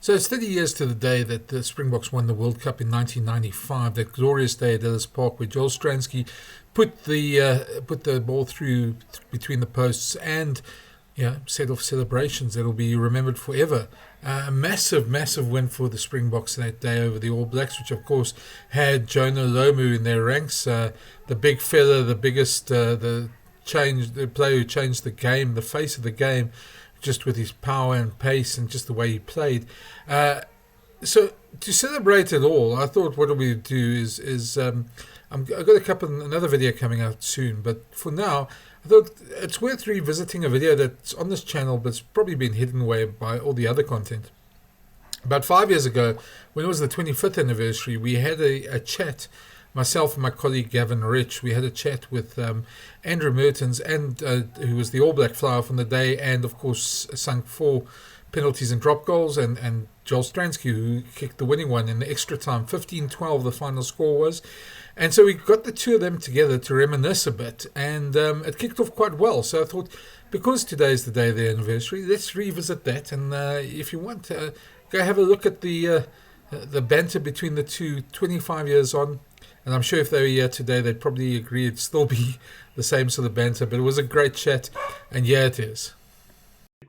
So it's 30 years to the day that the Springboks won the World Cup in 1995, that glorious day at Ellis Park where Joel Stransky put the ball through between the posts and set off celebrations that will be remembered forever. A massive, massive win for the Springboks that day over the All Blacks, which of course had Jonah Lomu in their ranks, the big fella, the biggest, the player who changed the game, the face of the game, just with his power and pace and just the way he played. So to celebrate it all, I thought what we would do is I've got another video coming out soon, but for now, I thought it's worth revisiting a video that's on this channel, but it's probably been hidden away by all the other content. About 5 years ago, when it was the 25th anniversary, we had a chat. Myself and my colleague Gavin Rich, we had a chat with Andrew Merhtens, and who was the All Black flyer from the day, and of course sunk 4 penalties and drop goals, and Joel Stransky, who kicked the winning one in the extra time. 15-12 the final score was. And so we got the two of them together to reminisce a bit, and it kicked off quite well. So I thought, because today is the day of the anniversary, let's revisit that. And if you want, go have a look at the banter between the two, 25 years on. And I'm sure if they were here today, they'd probably agree it'd still be the same sort of banter. But it was a great chat, and yeah, it is.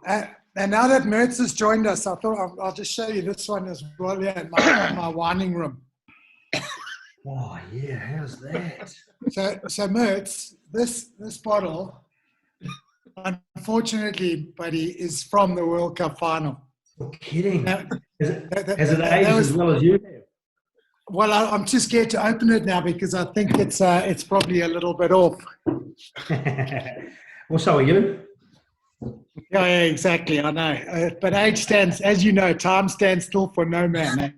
And now that Mertz has joined us, I thought I'll just show you this one as well, in my winding room. Oh yeah, how's that? So Mertz, this bottle, unfortunately, buddy, is from the World Cup final. You're kidding. Has it aged as well as you have? Well, I'm too scared to open it now because I think it's probably a little bit off. Well, so are you. Yeah, exactly. I know. But age stands, as you know, time stands still for no man. Eh?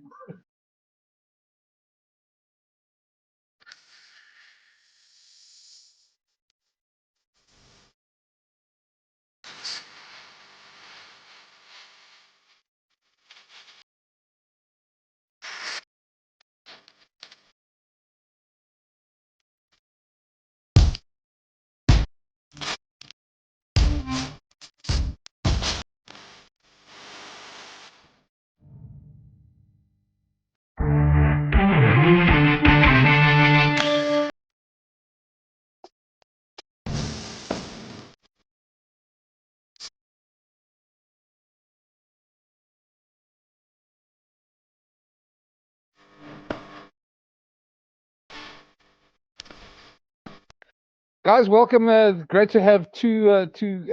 Guys, welcome. Great to have two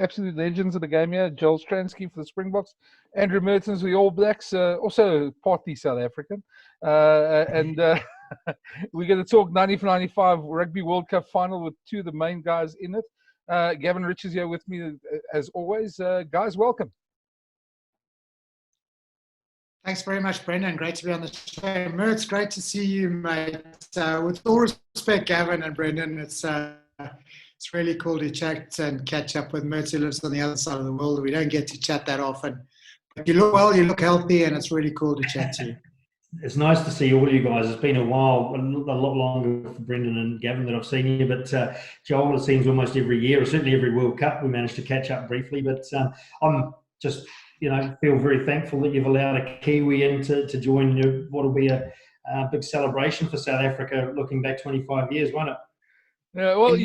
absolute legends of the game here. Joel Stransky for the Springboks, Andrew Merhtens for the All Blacks, also partly South African. And we're going to talk 95 Rugby World Cup final with two of the main guys in it. Gavin Rich is here with me as always. Guys, welcome. Thanks very much, Brendan. Great to be on the show. Mertz, great to see you, mate. With all respect, Gavin and Brendan, it's really cool to chat and catch up with Mertz, who lives on the other side of the world. We don't get to chat that often. But you look well, you look healthy, and it's really cool to chat to you. It's nice to see all you guys. It's been a while, a lot longer for Brendan and Gavin that I've seen you. But Joel, it seems almost every year, or certainly every World Cup, we managed to catch up briefly. But I'm just, feel very thankful that you've allowed a Kiwi in to join what will be a big celebration for South Africa, looking back 25 years, won't it? Yeah, well,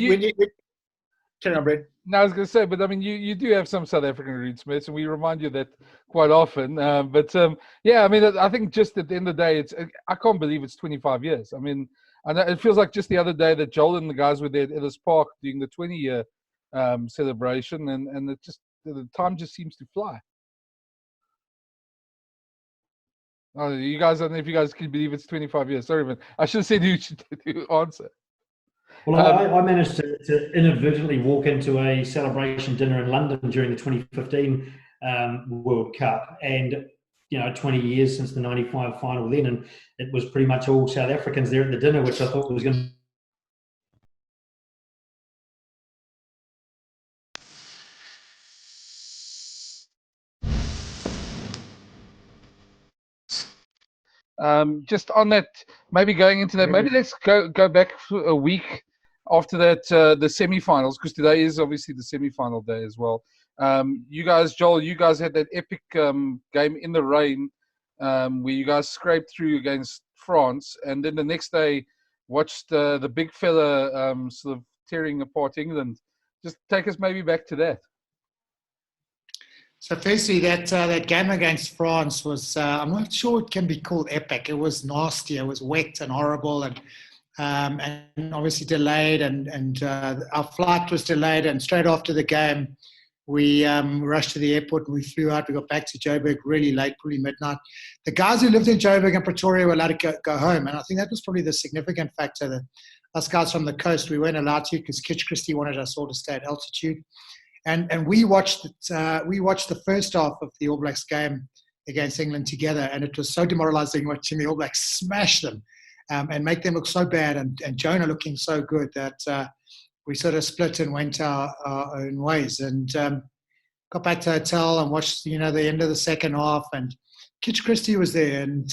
Turn on, Brett. No, I was going to say, but I mean, you do have some South African roots, Mertz, and we remind you that quite often. Yeah, I mean, I think just at the end of the day, I can't believe it's 25 years. I mean, I know it feels like just the other day that Joel and the guys were there at Ellis Park doing the 20-year celebration, and the time just seems to fly. Oh, you guys, I don't know if you guys can believe it's 25 years. Sorry, man. I should have said who should answer. Well, I managed to inadvertently walk into a celebration dinner in London during the 2015 World Cup, and 20 years since the 95 final then, and it was pretty much all South Africans there at the dinner, which I thought was going to... Just on that, maybe going into that, maybe let's go back a week after that, the semi-finals, because today is obviously the semi-final day as well. You guys, Joel, had that epic game in the rain where you guys scraped through against France, and then the next day watched the big fella sort of tearing apart England. Just take us maybe back to that. So firstly, that game against France was, I'm not sure it can be called epic. It was nasty. It was wet and horrible, and obviously delayed. And our flight was delayed. And straight after the game, we rushed to the airport and we flew out. We got back to Joburg really late, probably midnight. The guys who lived in Joburg and Pretoria were allowed to go home. And I think that was probably the significant factor. That us guys from the coast, we weren't allowed to because Kitch Christie wanted us all to stay at altitude. And we watched the first half of the All Blacks game against England together, and it was so demoralising watching the All Blacks smash them and make them look so bad, and Jonah looking so good that we sort of split and went our own ways. And got back to the hotel and watched the end of the second half. And Kitch Christie was there, and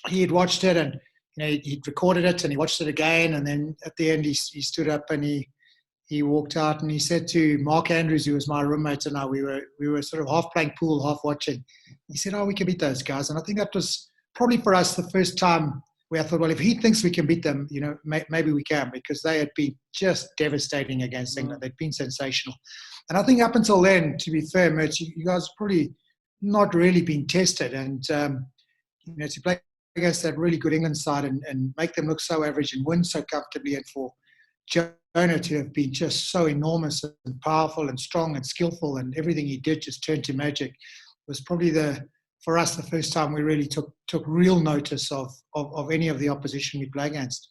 he had watched it, and he'd recorded it, and he watched it again. And then at the end, he stood up and he walked out and he said to Mark Andrews, who was my roommate, and I, we were sort of half playing pool, half watching. He said, "Oh, we can beat those guys." And I think that was probably for us the first time where I thought, well, if he thinks we can beat them, maybe we can, because they had been just devastating against England. They'd been sensational. And I think up until then, to be fair, Mertz, you guys probably not really been tested. And, to play against that really good England side and make them look so average and win so comfortably, and for Jonah to have been just so enormous and powerful and strong and skillful, and everything he did just turned to magic, was probably for us the first time we really took real notice of any of the opposition we play against.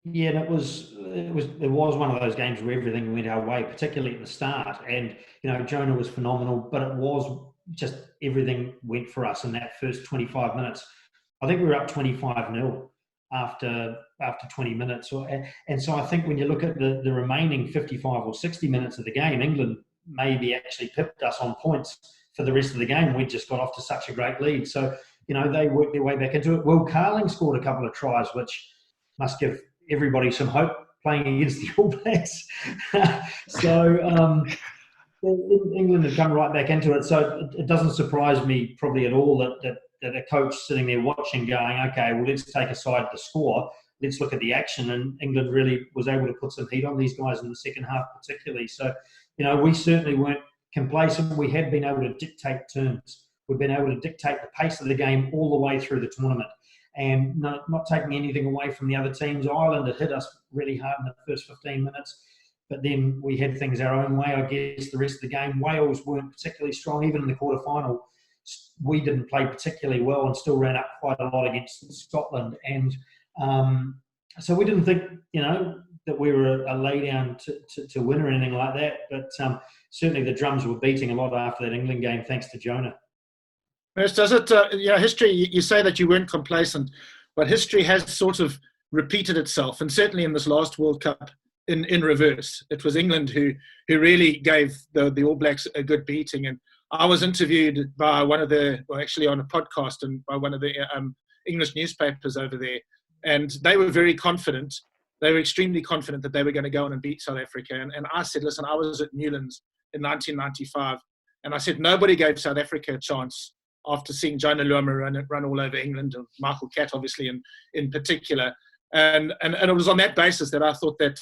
Yeah, and it was one of those games where everything went our way, particularly at the start. And Jonah was phenomenal, but it was just everything went for us in that first 25 minutes. I think we were up 25-0 after 20 minutes. And so I think when you look at the remaining 55 or 60 minutes of the game, England maybe actually pipped us on points for the rest of the game. We just got off to such a great lead. So, they worked their way back into it. Will Carling scored a couple of tries, which must give everybody some hope playing against the All Blacks. So England had come right back into it. So it doesn't surprise me probably at all that a coach sitting there watching going, okay, well, let's take aside the score. Let's look at the action. And England really was able to put some heat on these guys in the second half particularly. So, we certainly weren't complacent. We had been able to dictate terms. We've been able to dictate the pace of the game all the way through the tournament, and not taking anything away from the other teams. Ireland had hit us really hard in the first 15 minutes, but then we had things our own way, I guess, the rest of the game. Wales weren't particularly strong. Even in the quarterfinal, we didn't play particularly well and still ran up quite a lot against Scotland. And so we didn't think, that we were a laydown to win or anything like that. But certainly the drums were beating a lot after that England game, thanks to Jonah. Does it, history, you say that you weren't complacent, but history has sort of repeated itself. And certainly in this last World Cup, in reverse, it was England who really gave the All Blacks a good beating. And I was interviewed by actually on a podcast, and by one of the English newspapers over there. And they were very confident. They were extremely confident that they were going to go on and beat South Africa. And I said, listen, I was at Newlands in 1995. And I said, nobody gave South Africa a chance after seeing Jonah Lomu run all over England, and Michael Catt, obviously, in particular. And it was on that basis that I thought that,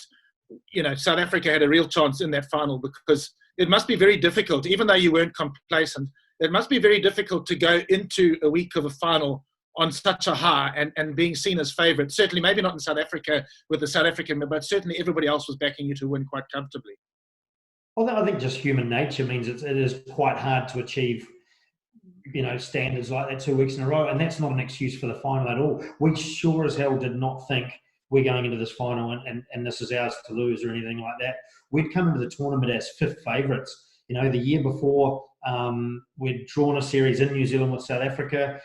South Africa had a real chance in that final, because it must be very difficult, even though you weren't complacent, it must be very difficult to go into a week of a final on such a high and being seen as favourites. Certainly, maybe not in South Africa with the South African, but certainly everybody else was backing you to win quite comfortably. Well, I think just human nature means it is quite hard to achieve, standards like that 2 weeks in a row. And that's not an excuse for the final at all. We sure as hell did not think we're going into this final and this is ours to lose or anything like that. We'd come into the tournament as fifth favourites. The year before, we'd drawn a series in New Zealand with South Africa.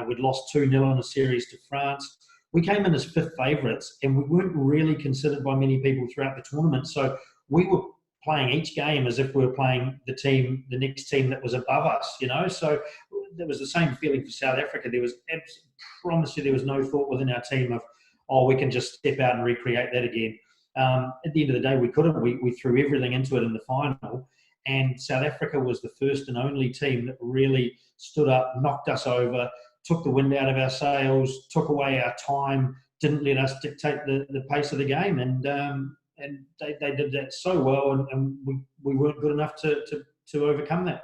We'd lost 2-0 in a series to France. We came in as fifth favourites, and we weren't really considered by many people throughout the tournament. So we were playing each game as if we were playing the next team that was above us, So there was the same feeling for South Africa. There was, promise you, there was no thought within our team of, we can just step out and recreate that again. At the end of the day, we couldn't. We threw everything into it in the final. and South Africa was the first and only team that really stood up, knocked us over, took the wind out of our sails, took away our time, didn't let us dictate the pace of the game, and they did that so well, and we weren't good enough to overcome that.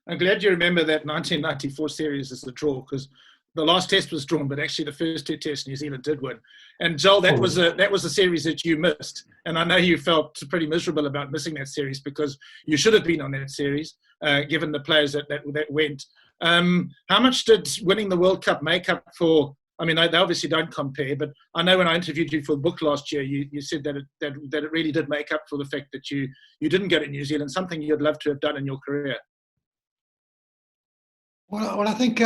I'm glad you remember that 1994 series as a draw, because the last test was drawn, but actually the first two tests New Zealand did win. And Joel, that was a series that you missed, and I know you felt pretty miserable about missing that series because you should have been on that series, given the players that went. How much did winning the World Cup make up for? I mean, they obviously don't compare, but I know when I interviewed you for the book last year, you said that it really did make up for the fact that you didn't go to New Zealand, something you'd love to have done in your career. Well, I think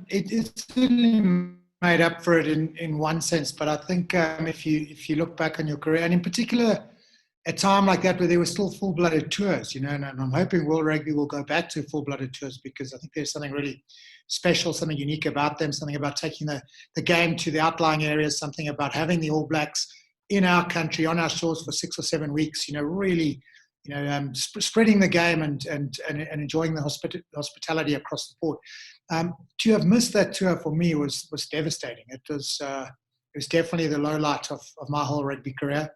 it certainly made up for it in one sense. But I think if you look back on your career, and in particular, a time like that where there were still full-blooded tours, and I'm hoping World Rugby will go back to full-blooded tours, because I think there's something really special, something unique about them, something about taking the game to the outlying areas, something about having the All Blacks in our country, on our shores for 6 or 7 weeks, really, spreading the game and enjoying the hospitality across the port. To have missed that tour for me was devastating. It was definitely the low light of my whole rugby career.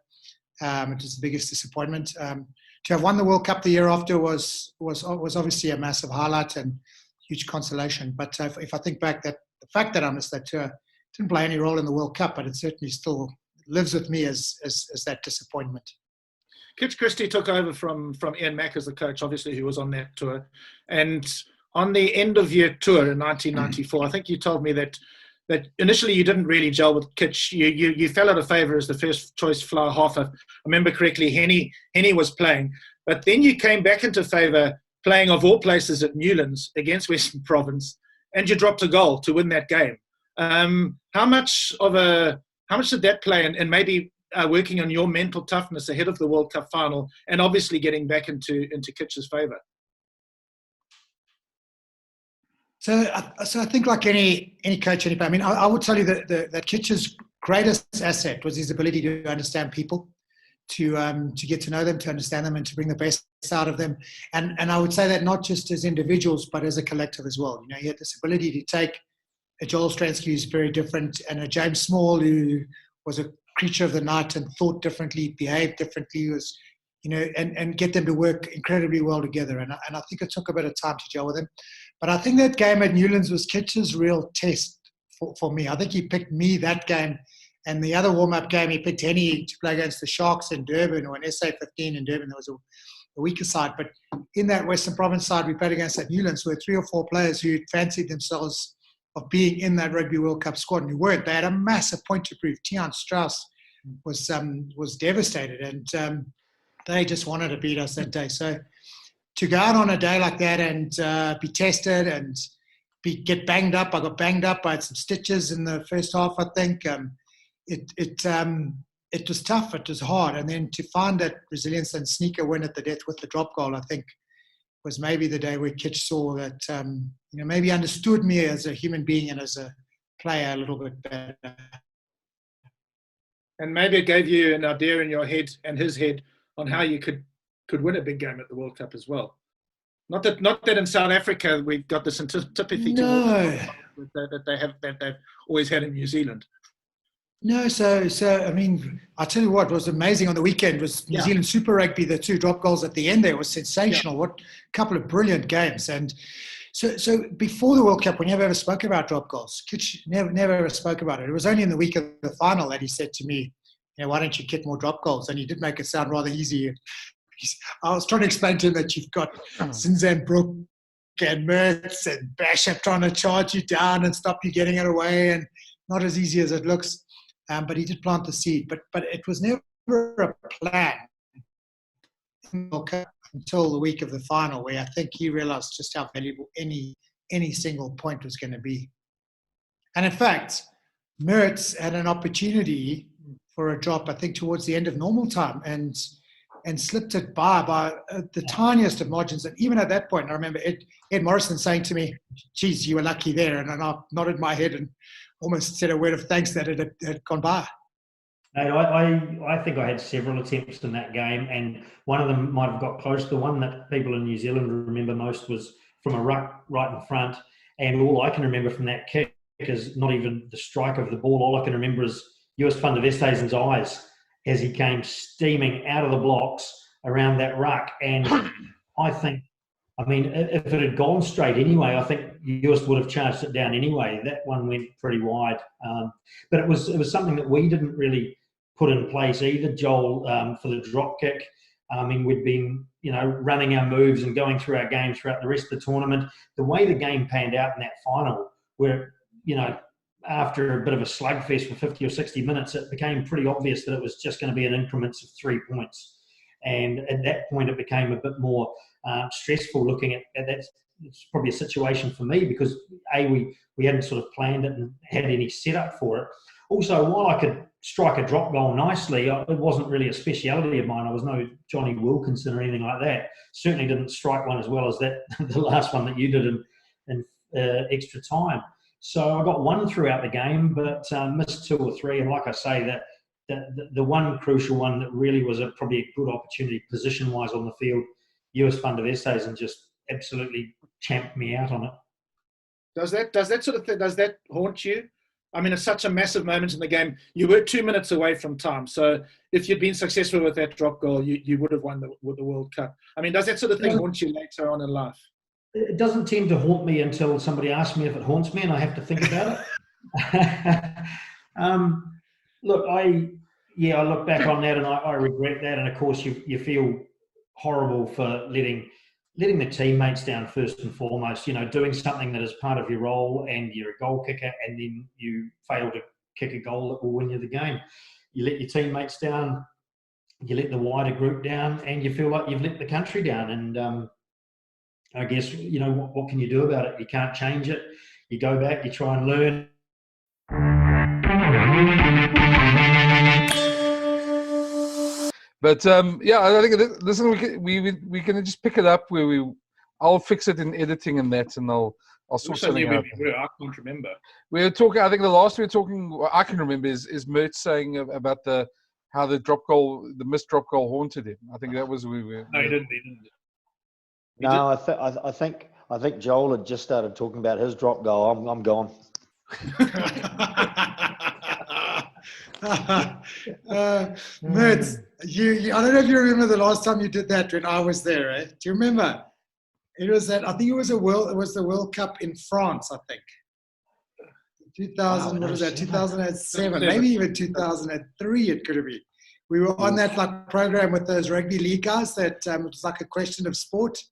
It was the biggest disappointment. To have won the World Cup the year after was obviously a massive highlight and huge consolation. But if I think back, that the fact that I missed that tour didn't play any role in the World Cup, but it certainly still lives with me as that disappointment. Kitch Christie took over from Ian Mack as the coach, obviously, who was on that tour. And on the end of year tour in 1994, I think you told me that initially you didn't really gel with Kitch. You fell out of favour as the first choice flower half. I remember correctly, Henny was playing. But then you came back into favour playing, of all places, at Newlands against Western Province, and you dropped a goal to win that game. How much did that play, and maybe working on your mental toughness ahead of the World Cup final, and obviously getting back into Kitch's favour? So I think, like any coach, any player, I mean, I would tell you that Kitch's greatest asset was his ability to understand people, to get to know them, to understand them, and to bring the best out of them. And I would say that not just as individuals, but as a collective as well. He had this ability to take a Joel Stransky, who's very different, and a James Small, who was a creature of the night and thought differently, behaved differently, was, and get them to work incredibly well together. And I think it took a bit of time to gel with them. But I think that game at Newlands was Kitch's real test for me. I think he picked me that game, and the other warm-up game he picked Henny to play against the Sharks in Durban, or in SA15 in Durban. There was a weaker side. But in that Western Province side we played against at Newlands were 3 or 4 players who fancied themselves of being in that Rugby World Cup squad, and who weren't. They had a massive point to prove. Tiaan Strauss was devastated, and they just wanted to beat us that day. So to go out on a day like that and be tested and get banged up. I got banged up. I had some stitches in the first half, I think. It was tough. It was hard. And then to find that resilience and sneaker win at the death with the drop goal, I think, was maybe the day where Kitch saw that, maybe understood me as a human being and as a player a little bit better. And maybe it gave you an idea in your head and his head on how you could win a big game at the World Cup as well. Not that in South Africa we've got this antipathy that they've always had in New Zealand. No, so I mean, I tell you what was amazing on the weekend was New Zealand Super Rugby. The 2 drop goals at the end there was sensational. What a couple of brilliant games. And so before the World Cup, we never ever spoke about drop goals. Kitch never ever spoke about it. It was only in the week of the final that he said to me, why don't you kick more drop goals? And he did make it sound rather easy. I was trying to explain to him that you've got Zinzan Brook and Merhtens and Basham trying to charge you down and stop you getting it away, and not as easy as it looks. But he did plant the seed. But it was never a plan until the week of the final, where I think he realized just how valuable any single point was going to be. And in fact, Mertz had an opportunity for a drop, I think, towards the end of normal time, and slipped it by the tiniest of margins. And even at that point, I remember Ed Morrison saying to me, geez, you were lucky there. And I nodded my head and almost said a word of thanks that it had gone by. Mate, I think I had several attempts in that game, and one of them might have got close. The one that people in New Zealand remember most was from a ruck right in front, and all I can remember from that kick is not even the strike of the ball. All I can remember is US van der Westhuizen's eyes as he came steaming out of the blocks around that ruck. And I mean, if it had gone straight anyway, I think US would have charged it down anyway. That one went pretty wide. But it was something that we didn't really put in place either, Joel, for the drop kick. I mean, we'd been, running our moves and going through our game throughout the rest of the tournament. The way the game panned out in that final, where, after a bit of a slugfest for 50 or 60 minutes, it became pretty obvious that it was just going to be in increments of 3 points. And at that point, it became a bit more stressful looking at that. It's probably a situation for me because, we hadn't sort of planned it and had any setup for it. Also, while I could strike a drop goal nicely, it wasn't really a speciality of mine. I was no Johnny Wilkinson or anything like that. Certainly didn't strike one as well as that the last one that you did in extra time. So I got one throughout the game, but missed 2 or 3. And like I say, that the one crucial one that really was probably a good opportunity position-wise on the field, US van der Westhuizen just absolutely champed me out on it. Does that sort of thing, does that haunt you? I mean, it's such a massive moment in the game. You were 2 minutes away from time. So if you'd been successful with that drop goal, you would have won the World Cup. I mean, does that sort of thing haunt you later on in life? It doesn't tend to haunt me until somebody asks me if it haunts me and I have to think about it. Look, I look back on that and I regret that. And of course, you feel horrible for letting the teammates down first and foremost. Doing something that is part of your role and you're a goal kicker, and then you fail to kick a goal that will win you the game. You let your teammates down, you let the wider group down, and you feel like you've let the country down. And I guess what can you do about it? You can't change it. You go back, you try and learn. But I think listen, we can just pick it up where I'll fix it in editing and that, and I'll sort something out. I can't remember. We were talking. I think the last we were talking, what I can remember is Mertz saying about how the missed drop goal haunted him. I think that was we were. No, he didn't. No, I think Joel had just started talking about his drop goal. I'm gone. Mertz, I don't know if you remember the last time you did that when I was there. Eh? Do you remember? It was that. I think it was the World Cup in France. I think 2000. What was that? 2007, maybe even 2003. It could have been. We were on that program with those rugby league guys that was like a question of sport,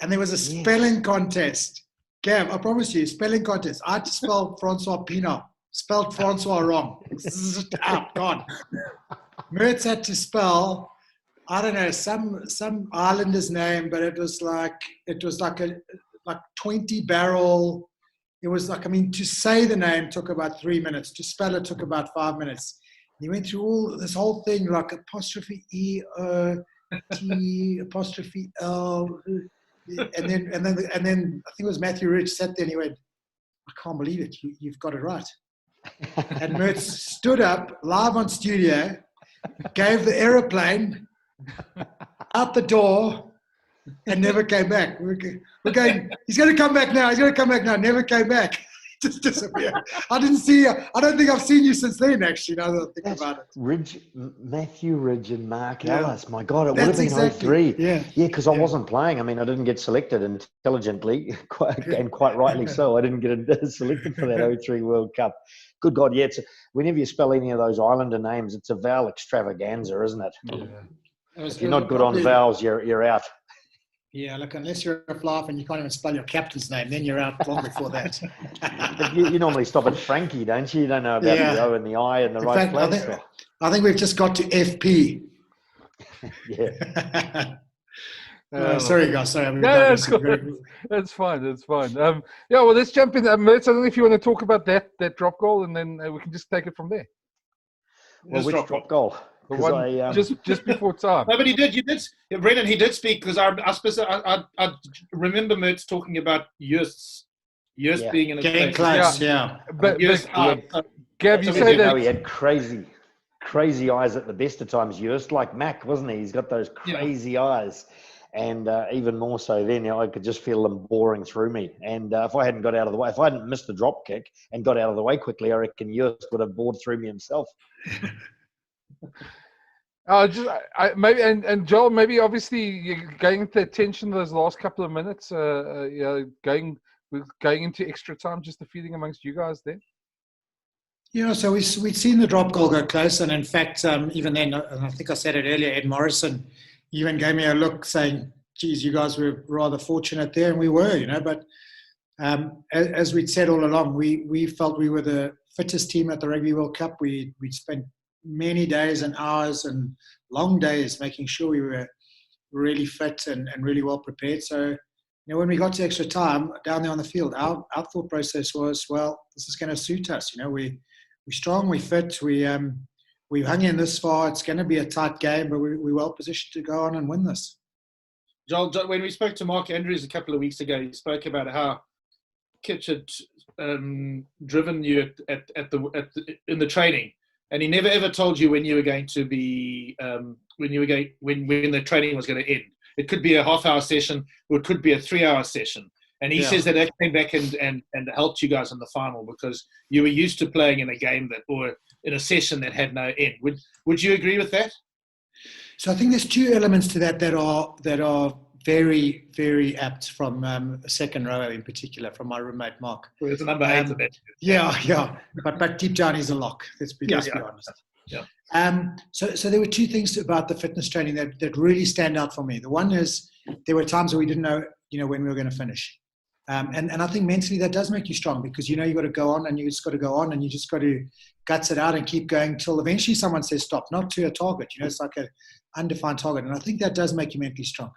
and there was a spelling contest. Gav, I promise you, spelling contest. I had to spell Francois Pienaar. Spelled Francois wrong. Gone. Mertz had to spell, I don't know, some islander's name, but it was like a 20 barrel. It was like, to say the name took about 3 minutes. To spell it took about 5 minutes. He went through this whole thing, like apostrophe E O T apostrophe L, and then I think it was Matthew Rich sat there and he went, I can't believe it. You've got it right. And Mertz stood up live on studio, gave the aeroplane out the door, and never came back. We're going, he's going to come back now. Never came back. Just disappeared. I didn't see you. I don't think I've seen you since then, actually, now that I think about it. Matthew Ridge and Mark Ellis. My God, it would have been exactly. 03. Yeah, because I wasn't playing. I didn't get selected intelligently, and quite rightly so. I didn't get selected for that 03 World Cup. Good God, yeah. Whenever you spell any of those islander names, it's a vowel extravaganza, isn't it? Yeah. If you're not good on vowels, you're out. Yeah, look, unless you're a fly and you can't even spell your captain's name, then you're out long before that. you normally stop at Frankie, don't you? You don't know about the O and the I and the right place. I think we've just got to FP. Yeah. Sorry, guys. Sorry. That's fine. That's fine. Well, let's jump in. Mertz, I don't know if you want to talk about that drop goal, and then we can just take it from there. Well, which drop goal? The one just before time. No, but you did, Brendan. He did speak because I remember Mertz talking about Just being in a getting close. Yeah. But Gav, you say that he had crazy crazy eyes at the best of times, Just like Mac, wasn't he? He's got those crazy eyes. And even more so then, I could just feel them boring through me. And if I hadn't got out of the way, if I hadn't missed the drop kick and got out of the way quickly, I reckon Just would have bored through me himself. Maybe and Joel, maybe obviously you're going into tension those last couple of minutes, going into extra time, just the feeling amongst you guys there. Yeah, so we'd seen the drop goal go close, and in fact, even then, and I think I said it earlier, Ed Morrison even gave me a look saying, geez, you guys were rather fortunate there, and we were, but as we'd said all along, we felt we were the fittest team at the Rugby World Cup. We'd spent many days and hours and long days making sure we were really fit and really well prepared. So, when we got to extra time down there on the field, our thought process was, well, this is going to suit us. We're strong, we're fit, we hung in this far. It's going to be a tight game, but we're well positioned to go on and win this. Joel, when we spoke to Mark Andrews a couple of weeks ago, he spoke about how Kitch had driven you in the training, and he never ever told you when you were going to be when the training was going to end. It could be a half-hour session, or it could be a 3-hour session. And he says that came back and helped you guys in the final because you were used to playing in a game or in a session that had no end. Would you agree with that? So I think there's two elements to that are very, very apt from a second row in particular, from my roommate Mark. Well, there's a number 8 of it. Yeah. But deep down he's a lock. Let's be honest. Yeah. So there were two things about the fitness training that really stand out for me. The one is there were times where we didn't know, when we were going to finish. And I think mentally that does make you strong because you've got to go on and you just got to go on and you just got to guts it out and keep going till eventually someone says stop, not to a target. It's like an undefined target. And I think that does make you mentally strong.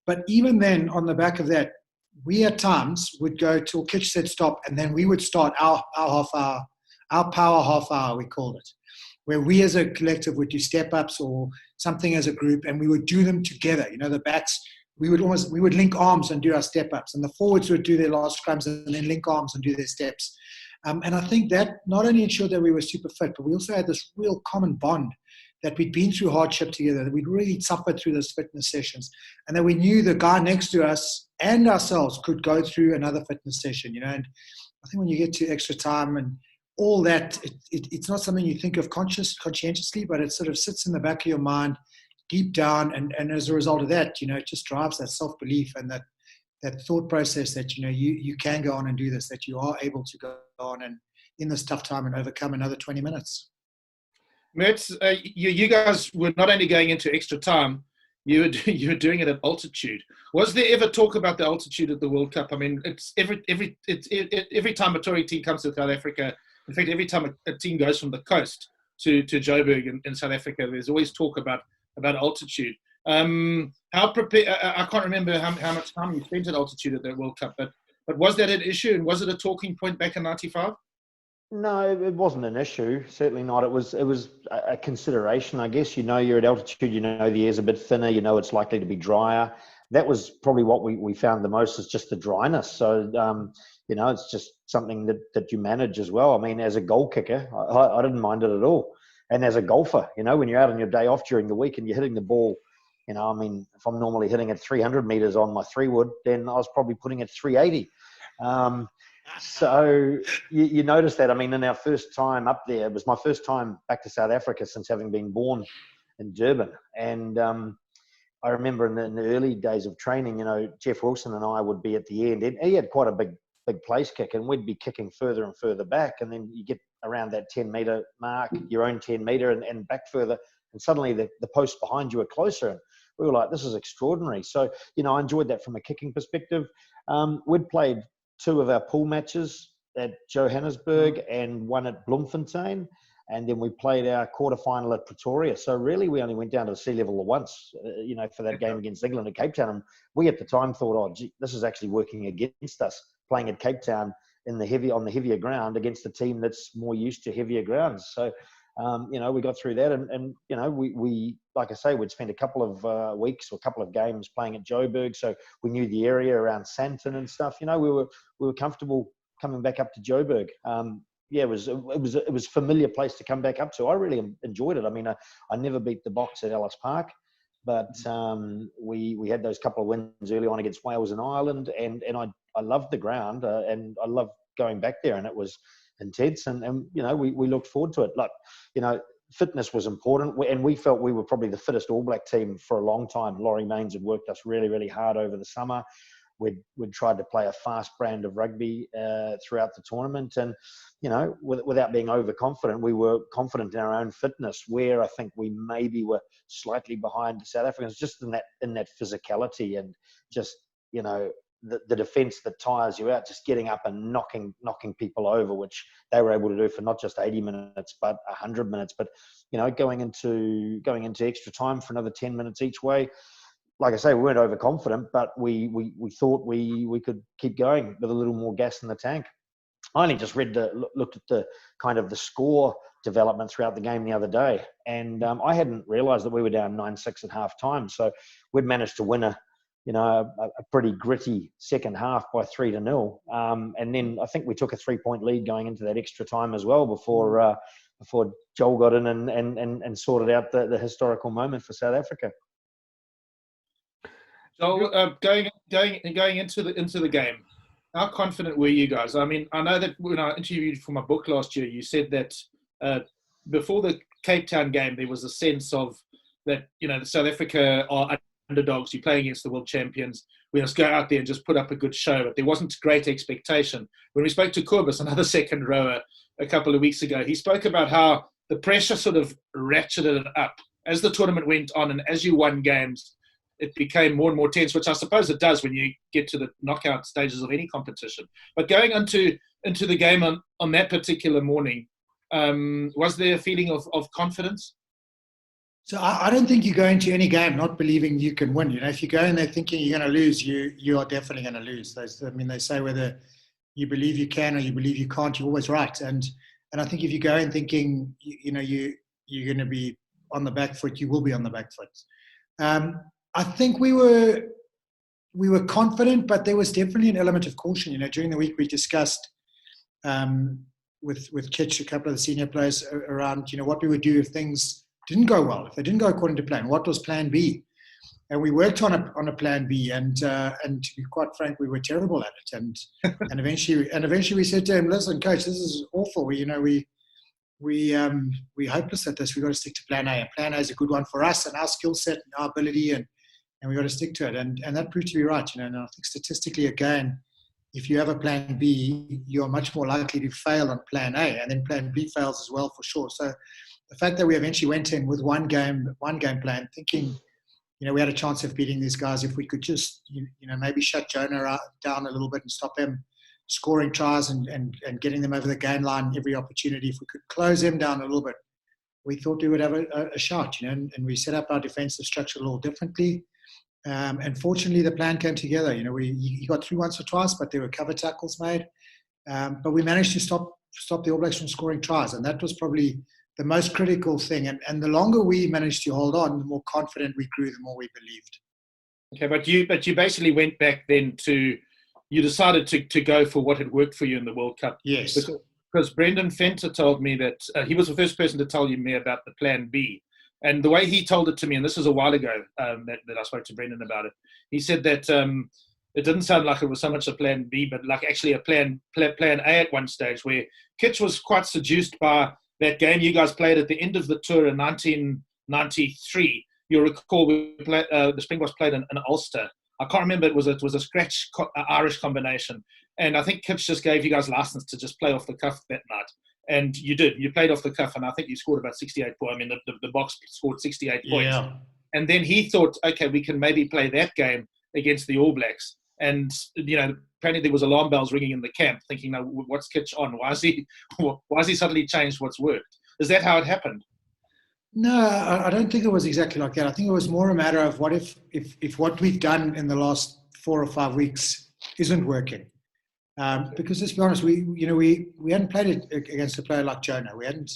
But even then, on the back of that, we at times would go till Kitch said stop, and then we would start our half hour, our power half hour, we called it, where we as a collective would do step-ups or something as a group, and we would do them together. The backs, we would link arms and do our step-ups, and the forwards would do their last scrums and then link arms and do their steps. And I think that not only ensured that we were super fit, but we also had this real common bond that we'd been through hardship together, that we'd really suffered through those fitness sessions, and that we knew the guy next to us and ourselves could go through another fitness session, And I think when you get to extra time and all that, it's not something you think of conscientiously, but it sort of sits in the back of your mind deep down, and as a result of that, it just drives that self-belief and that thought process that, you can go on and do this, that you are able to go on and in this tough time and overcome another 20 minutes. Mertz, you guys were not only going into extra time, you were doing it at altitude. Was there ever talk about the altitude at the World Cup? I mean, it's every time a Tory team comes to South Africa, in fact, every time a team goes from the coast to Joburg in South Africa, there's always talk about altitude. How prepared? I can't remember how much time you spent at altitude at the World Cup, but was that an issue, and was it a talking point back in '95? No, it wasn't an issue. Certainly not. It was a consideration, I guess. You're at altitude. The air's a bit thinner. It's likely to be drier. That was probably what we found the most, is just the dryness. So it's just something that you manage as well. I mean, as a goal kicker, I didn't mind it at all. And as a golfer, when you're out on your day off during the week and you're hitting the ball, if I'm normally hitting at 300 meters on my 3-wood, then I was probably putting it 380. So you notice that. I mean, in our first time up there, it was my first time back to South Africa since having been born in Durban. And I remember in the early days of training, Jeff Wilson and I would be at the end. And he had quite a big place kick, and we'd be kicking further and further back. And then you get around that 10-meter mark, your own 10-meter, and back further. And suddenly the posts behind you are closer. And we were like, this is extraordinary. So, I enjoyed that from a kicking perspective. We'd played 2 of our pool matches at Johannesburg and 1 at Bloemfontein. And then we played our quarterfinal at Pretoria. So really, we only went down to the sea level once, for that game against England at Cape Town. And we at the time thought, oh, gee, this is actually working against us, playing at Cape Town on the heavier ground against a team that's more used to heavier grounds. So, we got through that. And we like I say, we'd spent a couple of weeks or a couple of games playing at Joburg. So we knew the area around Sandton and stuff. We were comfortable coming back up to Joburg. yeah, it was a familiar place to come back up to. I really enjoyed it. I mean, I never beat the Box at Ellis Park, but we had those couple of wins early on against Wales and Ireland, and I loved the ground, and I loved going back there, and it was intense, and you know, we looked forward to it. Like, you know, fitness was important, and we felt we were probably the fittest All Black team for a long time. Laurie Mains had worked us really, really hard over the summer. We'd tried to play a fast brand of rugby throughout the tournament, and you know, without being overconfident, we were confident in our own fitness. Where I think we maybe were slightly behind the South Africans, just in that physicality, and just, you know, the defence that tires you out, just getting up and knocking people over, which they were able to do for not just 80 minutes but 100 minutes. But you know, going into extra time for another 10 minutes each way. Like I say, we weren't overconfident, but we thought we could keep going with a little more gas in the tank. I only just looked at the kind of the score development throughout the game the other day, and I hadn't realised that we were down 9-6 at half time. So we'd managed to win a pretty gritty second half by 3-0, and then I think we took a 3-point lead going into that extra time as well before Joel got in and sorted out the historical moment for South Africa. So going into the game, how confident were you guys? I mean, I know that when I interviewed you for my book last year, you said that before the Cape Town game, there was a sense of that, you know, South Africa are underdogs. You play against the world champions. We must go out there and just put up a good show. But there wasn't great expectation. When we spoke to Corbus, another second rower, a couple of weeks ago, he spoke about how the pressure sort of ratcheted up as the tournament went on, and as you won games, it became more and more tense, which I suppose it does when you get to the knockout stages of any competition. But going into the game on that particular morning, was there a feeling of confidence? So I don't think you go into any game not believing you can win. You know, if you go in there thinking you're going to lose, you are definitely going to lose. They say whether you believe you can or you believe you can't, you're always right. And I think if you go in thinking you're going to be on the back foot, you will be on the back foot. I think we were confident, but there was definitely an element of caution. You know, during the week we discussed with Kitch, a couple of the senior players, around, you know, what we would do if things didn't go well, if they didn't go according to plan. What was Plan B? And we worked on a Plan B, and to be quite frank, we were terrible at it. And eventually we said to him, "Listen, coach, this is awful. We're hopeless at this. We've got to stick to Plan A. And Plan A is a good one for us and our skill set and our ability, and we've got to stick to it." And that proved to be right. You know, and I think statistically, again, if you have a Plan B, you're much more likely to fail on Plan A, and then Plan B fails as well, for sure. So the fact that we eventually went in with one game plan, thinking, you know, we had a chance of beating these guys if we could just, you know, maybe shut Jonah down a little bit and stop him scoring tries and getting them over the game line every opportunity. If we could close him down a little bit, we thought we would have a shot, you know, and we set up our defensive structure a little differently. And fortunately, the plan came together. You know, he got through once or twice, but there were cover tackles made. But we managed to stop the All Blacks from scoring tries, and that was probably the most critical thing. And the longer we managed to hold on, the more confident we grew, the more we believed. Okay, but you basically went back then to, you decided to go for what had worked for you in the World Cup. Yes. Because Brendan Fenter told me that he was the first person to tell me about the Plan B. And the way he told it to me, and this was a while ago that I spoke to Brendan about it, he said that it didn't sound like it was so much a Plan B, but like actually a Plan A at one stage, where Kitch was quite seduced by that game you guys played at the end of the tour in 1993. You'll recall the Springboks played in Ulster. I can't remember, it was a scratch Irish combination. And I think Kitch just gave you guys license to just play off the cuff that night. And you did. You played off the cuff, and I think you scored about 68 points. I mean, the Box scored 68 points. Yeah. And then he thought, okay, we can maybe play that game against the All Blacks. And, you know, apparently there was alarm bells ringing in the camp, thinking, no, what's Kitch on? Why has he suddenly changed what's worked? Is that how it happened? No, I don't think it was exactly like that. I think it was more a matter of what if what we've done in the last 4 or 5 weeks isn't working. Because let's be honest, we hadn't played it against a player like Jonah. We hadn't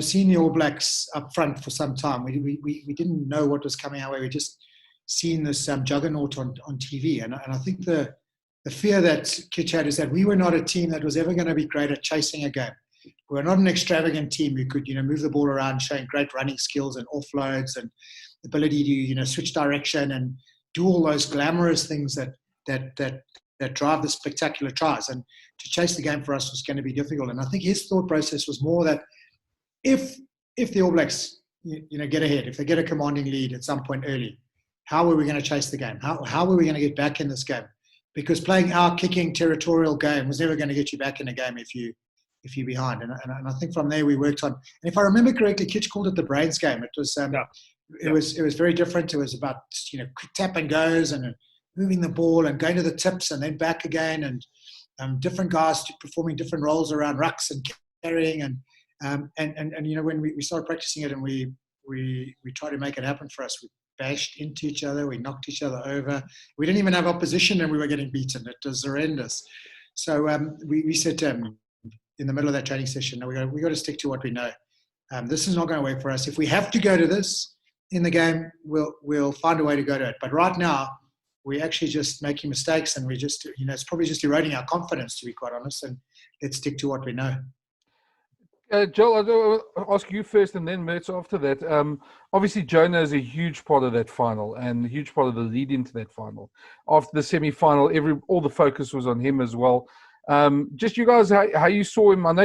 seen the All Blacks up front for some time. We didn't know what was coming our way. We just seen this juggernaut on TV, and I think the the fear that Kitch had is that we were not a team that was ever going to be great at chasing a game. We were not an extravagant team who could, move the ball around, showing great running skills and offloads and ability to, switch direction and do all those glamorous things that drive the spectacular tries. And to chase the game for us was going to be difficult. And I think his thought process was more that if the All Blacks, get ahead, if they get a commanding lead at some point early, how are we going to chase the game? How are we going to get back in this game? Because playing our kicking territorial game was never going to get you back in the game if you're behind. And I think from there we worked on. And if I remember correctly, Kitch called it the brains game. It was it was very different. It was about quick tap and goes and moving the ball and going to the tips and then back again, and different guys performing different roles around rucks and carrying and when we started practicing it and we tried to make it happen for us, we bashed into each other, we knocked each other over. We didn't even have opposition and we were getting beaten. It was horrendous. So we said in the middle of that training session, we got to stick to what we know. This is not going to work for us. If we have to go to this in the game, we'll find a way to go to it. But right now, we're actually just making mistakes and we just, it's probably just eroding our confidence, to be quite honest. And let's stick to what we know. Joel, I'll ask you first and then Mertz after that. Obviously, Jonah is a huge part of that final and a huge part of the lead into that final. After the semi-final, all the focus was on him as well. Just you guys, how you saw him. I know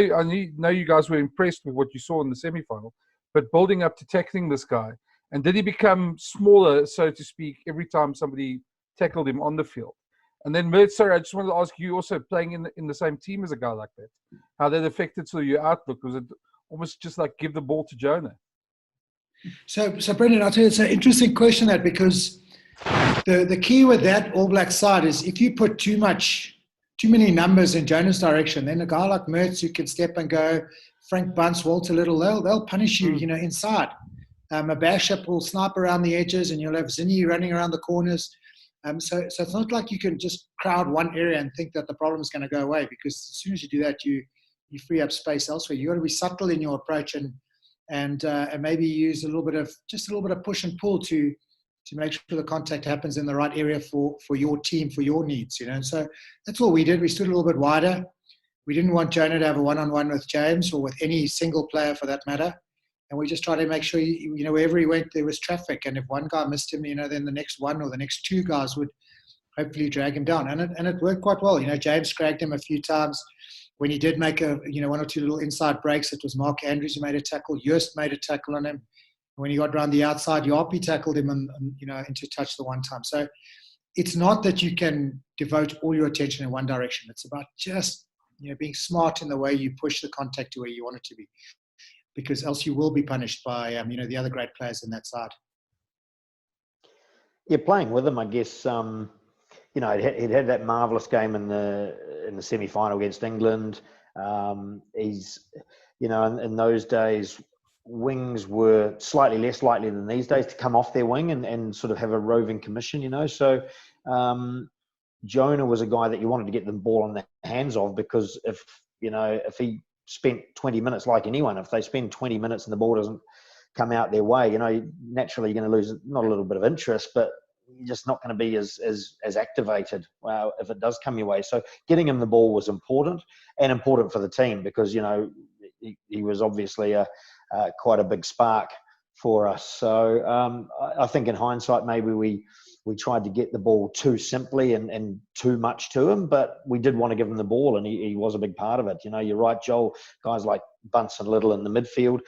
you guys were impressed with what you saw in the semi-final, but building up to tackling this guy. And did he become smaller, so to speak, every time somebody tackled him on the field? And then Mertz, sorry, I just wanted to ask you, also playing in the same team as a guy like that, how that affected sort of your outlook. Was it almost just like give the ball to Jonah? So Brendan, I'll tell you, it's an interesting question because the key with that All Black side is if you put too many numbers in Jonah's direction, then a guy like Mertz who can step and go, Frank Bunce, Walter Little, they'll punish you, inside. A bash-up will snipe around the edges and you'll have Zinni running around the corners. So it's not like you can just crowd one area and think that the problem is going to go away, because as soon as you do that, you free up space elsewhere. You got to be subtle in your approach and maybe use a little bit of push and pull to make sure the contact happens in the right area for your team, for your needs. And so that's all we did. We stood a little bit wider. We didn't want Jonah to have a one-on-one with James or with any single player for that matter. And we just tried to make sure, wherever he went, there was traffic. And if one guy missed him, then the next one or the next two guys would hopefully drag him down. And it worked quite well. James scragged him a few times. When he did make one or two little inside breaks, it was Mark Andrews who made a tackle. Joost made a tackle on him. When he got around the outside, Yapi tackled him and into touch the one time. So it's not that you can devote all your attention in one direction. It's about just, being smart in the way you push the contact to where you want it to be, because else you will be punished by, the other great players in that side. Yeah, playing with him, I guess, he'd had that marvellous game in the semi-final against England. He's, in those days, wings were slightly less likely than these days to come off their wing and sort of have a roving commission, So Jonah was a guy that you wanted to get the ball in the hands of, because if he spent 20 minutes like anyone, if they spend 20 minutes and the ball doesn't come out their way, naturally you're going to lose not a little bit of interest, but you're just not going to be as activated if it does come your way. So getting him the ball was important for the team, because, he was obviously quite a big spark for us. So I think in hindsight, maybe we tried to get the ball too simply and too much to him, but we did want to give him the ball, and he was a big part of it. You're right, Joel, guys like Bunce and Little in the midfield,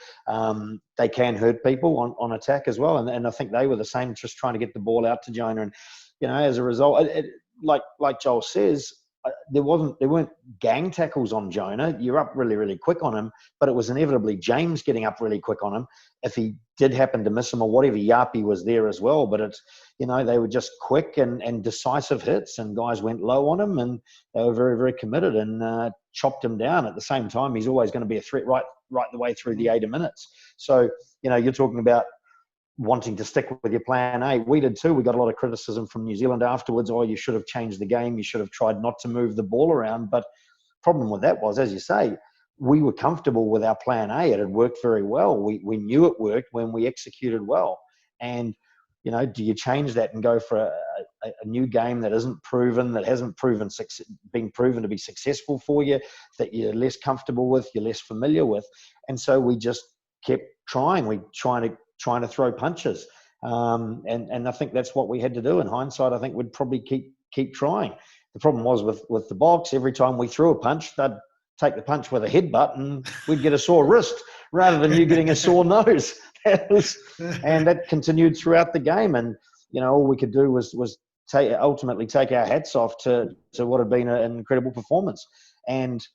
they can hurt people on attack as well. And I think they were the same, just trying to get the ball out to Jonah. And, as a result, like Joel says, there weren't gang tackles on Jonah. You're up really, really quick on him, but it was inevitably James getting up really quick on him. If he did happen to miss him or whatever, Yapi was there as well. But it's, they were just quick and decisive hits, and guys went low on him, and they were very, very committed and chopped him down. At the same time, he's always going to be a threat right the way through the 80 minutes. So, you're talking about wanting to stick with your plan A. We did too. We got a lot of criticism from New Zealand afterwards. Oh, you should have changed the game. You should have tried not to move the ball around. But problem with that was, as you say, we were comfortable with our plan A. It had worked very well. We knew it worked when we executed well. And do you change that and go for a new game that isn't proven, that hasn't been proven to be successful for you, that you're less comfortable with, you're less familiar with? And so we just kept trying. We trying to throw punches, and I think that's what we had to do. In hindsight, I think we'd probably keep trying. The problem was with the Box. Every time we threw a punch, they'd take the punch with a headbutt, and we'd get a sore wrist rather than you getting a sore nose. And that continued throughout the game. And all we could do was ultimately take our hats off to what had been an incredible performance. And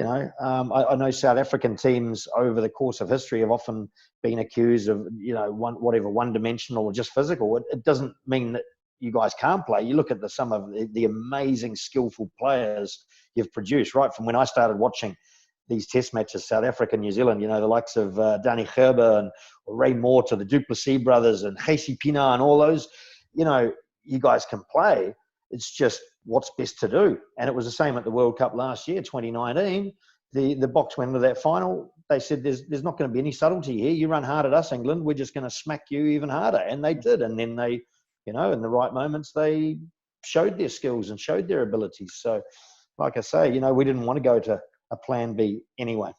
I know South African teams over the course of history have often been accused of one-dimensional or just physical. It doesn't mean that you guys can't play. You look at some of the amazing, skillful players you've produced, right from when I started watching these test matches, South Africa, New Zealand, the likes of Danny Gerber and Ray Moore to the Duplessis brothers and Casey Pina and all those, you guys can play. It's just what's best to do. And it was the same at the World Cup last year, 2019. The Box went into that final. They said, there's not going to be any subtlety here. You run hard at us, England. We're just going to smack you even harder. And they did. And then they, in the right moments, they showed their skills and showed their abilities. So, like I say, we didn't want to go to a plan B anyway.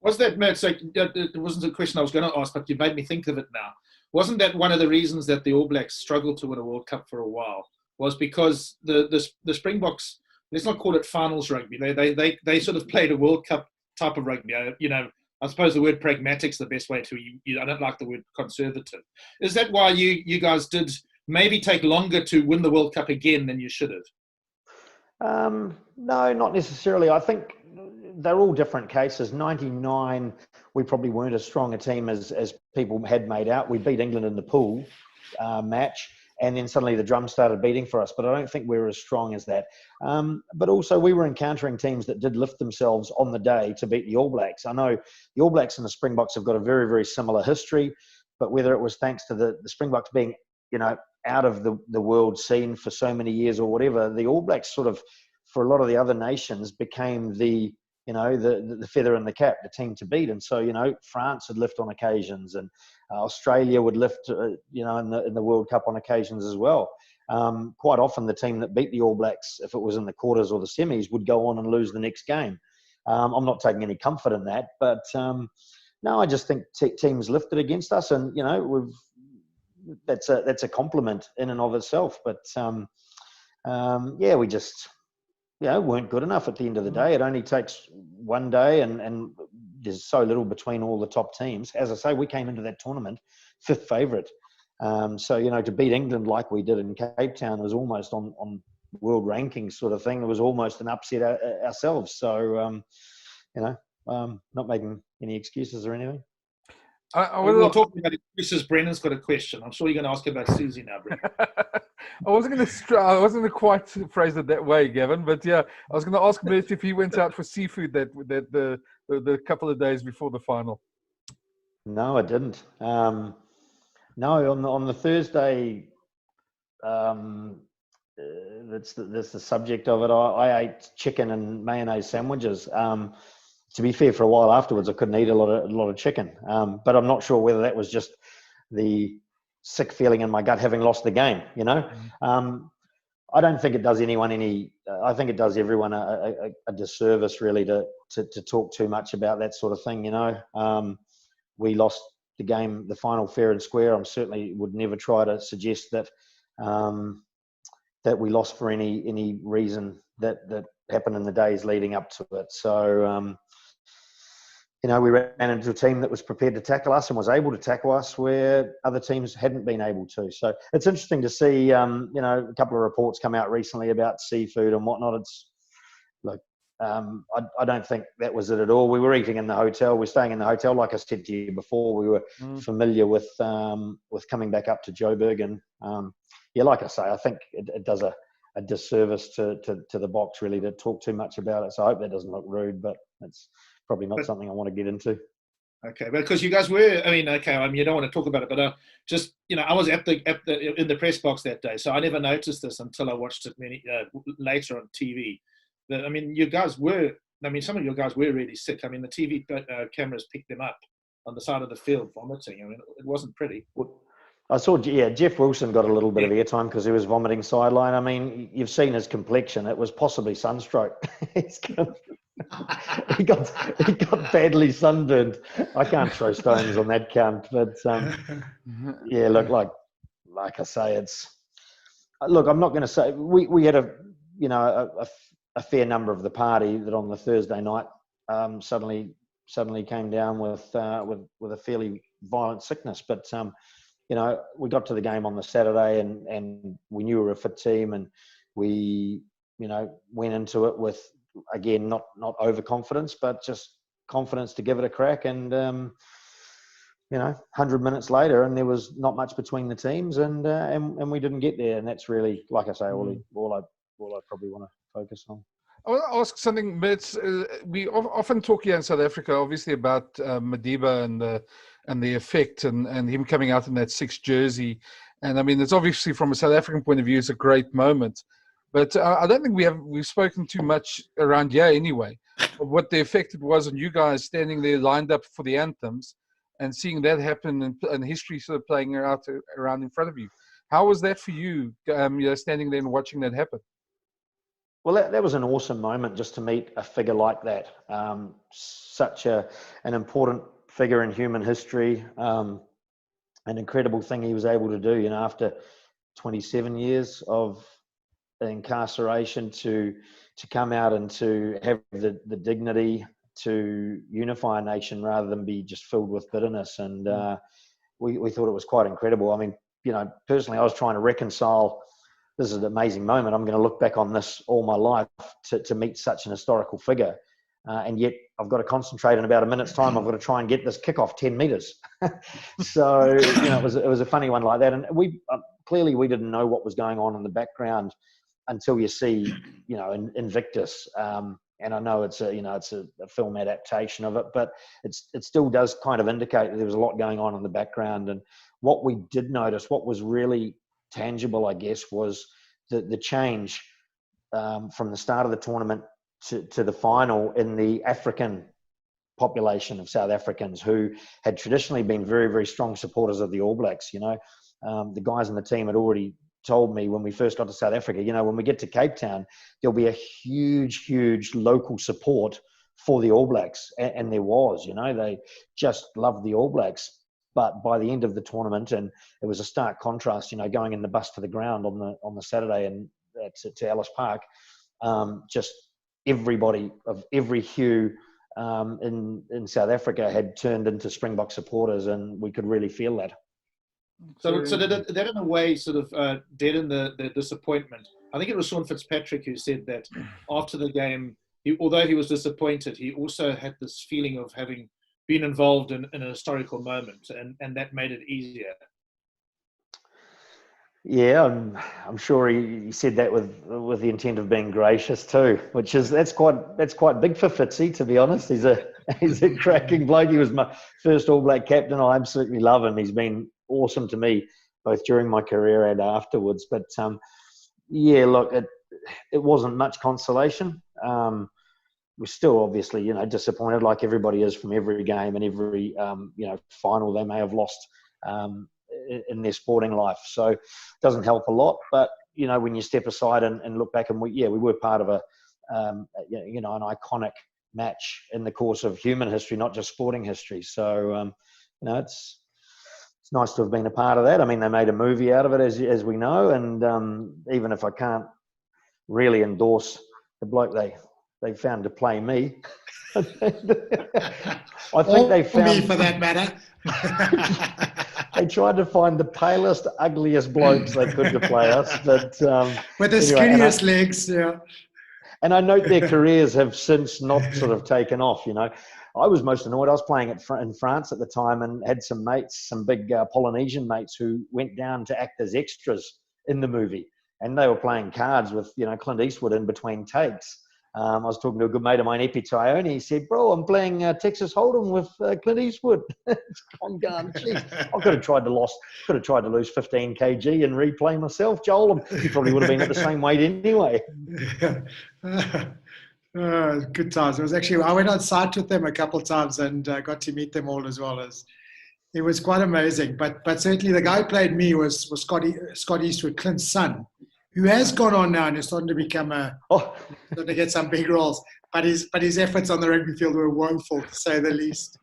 Was that, Mert, so it wasn't a question I was going to ask, but you made me think of it now. Wasn't that one of the reasons that the All Blacks struggled to win a World Cup for a while? Was because the Springboks, let's not call it finals rugby. They sort of played a World Cup type of rugby. I suppose the word pragmatic's the best way to. I don't like the word conservative. Is that why you guys did maybe take longer to win the World Cup again than you should have? No, not necessarily. I think they're all different cases. 99, we probably weren't as strong a team as people had made out. We beat England in the pool match, and then suddenly the drums started beating for us. But I don't think we were as strong as that. But also we were encountering teams that did lift themselves on the day to beat the All Blacks. I know the All Blacks and the Springboks have got a very, very similar history, but whether it was thanks to the Springboks being, out of the world scene for so many years or whatever, the All Blacks sort of, for a lot of the other nations, became the feather in the cap, the team to beat. And so, France would lift on occasions, and Australia would lift, in the World Cup on occasions as well. Quite often the team that beat the All Blacks, if it was in the quarters or the semis, would go on and lose the next game. I'm not taking any comfort in that, but no, I just think teams lifted against us, and, that's a compliment in and of itself. But we just weren't good enough at the end of the day. It only takes one day, and there's so little between all the top teams. As I say, we came into that tournament 5th favourite. So to beat England like we did in Cape Town was almost on world rankings sort of thing. It was almost an upset ourselves. So not making any excuses or anything. We're talking about excuses. Brendan's got a question. I'm sure you're going to ask about Susie now, Brendan. I wasn't going to quite phrase it that way, Gavin, but yeah, I was going to ask Mert if he went out for seafood that the couple of days before the final. No, I didn't. No, on the Thursday, that's the subject of it. I ate chicken and mayonnaise sandwiches. To be fair, for a while afterwards, I couldn't eat a lot of chicken. But I'm not sure whether that was just the sick feeling in my gut having lost the game. I don't think it does anyone any. I think it does everyone a disservice really to talk too much about that sort of thing. We lost the game, the final, fair and square. I certainly would never try to suggest that that we lost for any reason that happened in the days leading up to it. So. We ran into a team that was prepared to tackle us and was able to tackle us where other teams hadn't been able to. So it's interesting to see, a couple of reports come out recently about seafood and whatnot. It's like, I don't think that was it at all. We were eating in the hotel. We're staying in the hotel. Like I said to you before, we were familiar with coming back up to Joburg. And like I say, I think it does a disservice to the Box really to talk too much about it. So I hope that doesn't look rude, but it's probably not something I want to get into. Okay, because you guys were, you don't want to talk about it, but I was in the press box that day, so I never noticed this until I watched it later on TV. But you guys were, some of your guys were really sick. The TV cameras picked them up on the side of the field vomiting. It wasn't pretty. I saw, yeah, Jeff Wilson got a little bit of airtime because he was vomiting sideline. I mean, you've seen his complexion; it was possibly sunstroke. he got badly sunburned. I can't throw stones on that count, but yeah, look, like I say, look. I'm not going to say we had a fair number of the party that on the Thursday night suddenly came down with a fairly violent sickness, but. We got to the game on the Saturday and we knew we were a fit team, and we, went into it with, again, not overconfidence, but just confidence to give it a crack. And, 100 minutes later, and there was not much between the teams, and we didn't get there. And that's really, like I say, all I probably want to focus on. I want to ask something, Mertz. We often talk here in South Africa, obviously, about Madiba and the effect and him coming out in that 6th jersey. And I mean, it's obviously from a South African point of view, it's a great moment. But I don't think we've spoken too much around here anyway of what the effect it was on you guys standing there lined up for the anthems and seeing that happen and history sort of playing out around in front of you. How was that for you, standing there and watching that happen? Well, that was an awesome moment just to meet a figure like that. Such an important figure in human history. An incredible thing he was able to do, after 27 years of incarceration to come out and to have the dignity to unify a nation rather than be just filled with bitterness. And we thought it was quite incredible. I mean, personally, I was trying to reconcile. This is an amazing moment. I'm going to look back on this all my life to meet such an historical figure. And yet I've got to concentrate in about a minute's time. I've got to try and get this kickoff 10 metres. So, it was a funny one like that. And we clearly we didn't know what was going on in the background until you see, Invictus. And I know it's a film adaptation of it, but it still does kind of indicate that there was a lot going on in the background. And what we did notice, what was really tangible, I guess, was the change from the start of the tournament to the final in the African population of South Africans who had traditionally been very, very strong supporters of the All Blacks. The guys in the team had already told me when we first got to South Africa, when we get to Cape Town, there'll be a huge, huge local support for the All Blacks. And there was, they just loved the All Blacks. But by the end of the tournament, and it was a stark contrast, going in the bus to the ground on the Saturday and to Ellis Park, just everybody of every hue in South Africa had turned into Springbok supporters, and we could really feel that. So that in a way sort of deadened the disappointment. I think it was Sean Fitzpatrick who said that after the game, although he was disappointed, he also had this feeling of having been involved in a historical moment, and that made it easier. Yeah, I'm sure he said that with the intent of being gracious too, that's quite big for Fitzy, to be honest. He's a cracking bloke. He was my first All Black captain. I absolutely love him. He's been awesome to me both during my career and afterwards. But yeah, look, it wasn't much consolation. We're still obviously, disappointed like everybody is from every game and every, final they may have lost in their sporting life. So it doesn't help a lot. But, when you step aside and look back and we were part of an iconic match in the course of human history, not just sporting history. So, it's nice to have been a part of that. I mean, they made a movie out of it, as we know. And even if I can't really endorse the bloke they found to play me. I think they found me for that matter. They tried to find the palest, ugliest blokes they could to play us, but with the skinniest legs, yeah. And I note their careers have since not sort of taken off. I was most annoyed. I was playing in France at the time and had some mates, some big Polynesian mates who went down to act as extras in the movie, and they were playing cards with Clint Eastwood in between takes. I was talking to a good mate of mine, Epi Tyone. He said, "Bro, I'm playing Texas Hold'em with Clint Eastwood." I'm going, geez, I could have tried to lose 15 kg and replay myself, Joel. He probably would have been at the same weight anyway. Good times. It was actually, I went on site with them a couple of times and got to meet them all as well as It was quite amazing. But certainly the guy who played me was Scott Eastwood, Clint's son, who has gone on now and is starting to become starting to get some big roles. But his efforts on the rugby field were woeful, to say the least.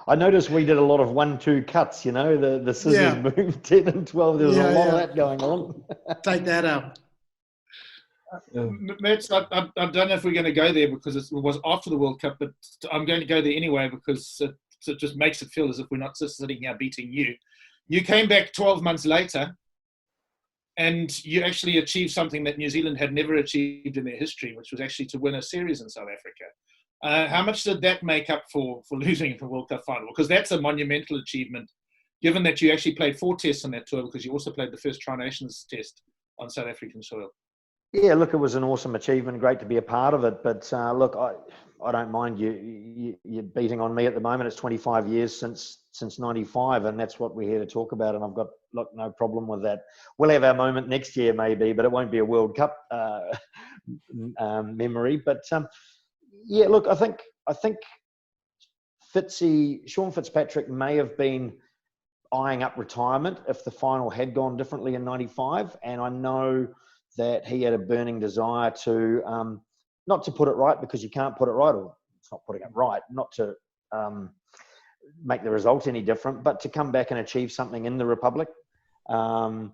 I noticed we did a lot of 1-2 cuts, the scissors move 10 and 12. There was a lot of that going on. Take that up. Mertz, I don't know if we're going to go there because it was after the World Cup, but I'm going to go there anyway because it just makes it feel as if we're not just sitting here beating you. You came back 12 months later and you actually achieved something that New Zealand had never achieved in their history, which was actually to win a series in South Africa. How much did that make up for losing in the World Cup final? Because that's a monumental achievement, given that you actually played 4 tests on that tour because you also played the first Tri-Nations test on South African soil. Yeah, look, it was an awesome achievement. Great to be a part of it. But look, I don't mind you beating on me at the moment. It's 25 years since 95, and that's what we're here to talk about. And I've got no problem with that. We'll have our moment next year, maybe, but it won't be a World Cup memory. But yeah, look, I think Sean Fitzpatrick may have been eyeing up retirement if the final had gone differently in 95. And I know that he had a burning desire to, not to put it right because you can't put it right, or it's not putting it right, not to make the result any different, but to come back and achieve something in the Republic. And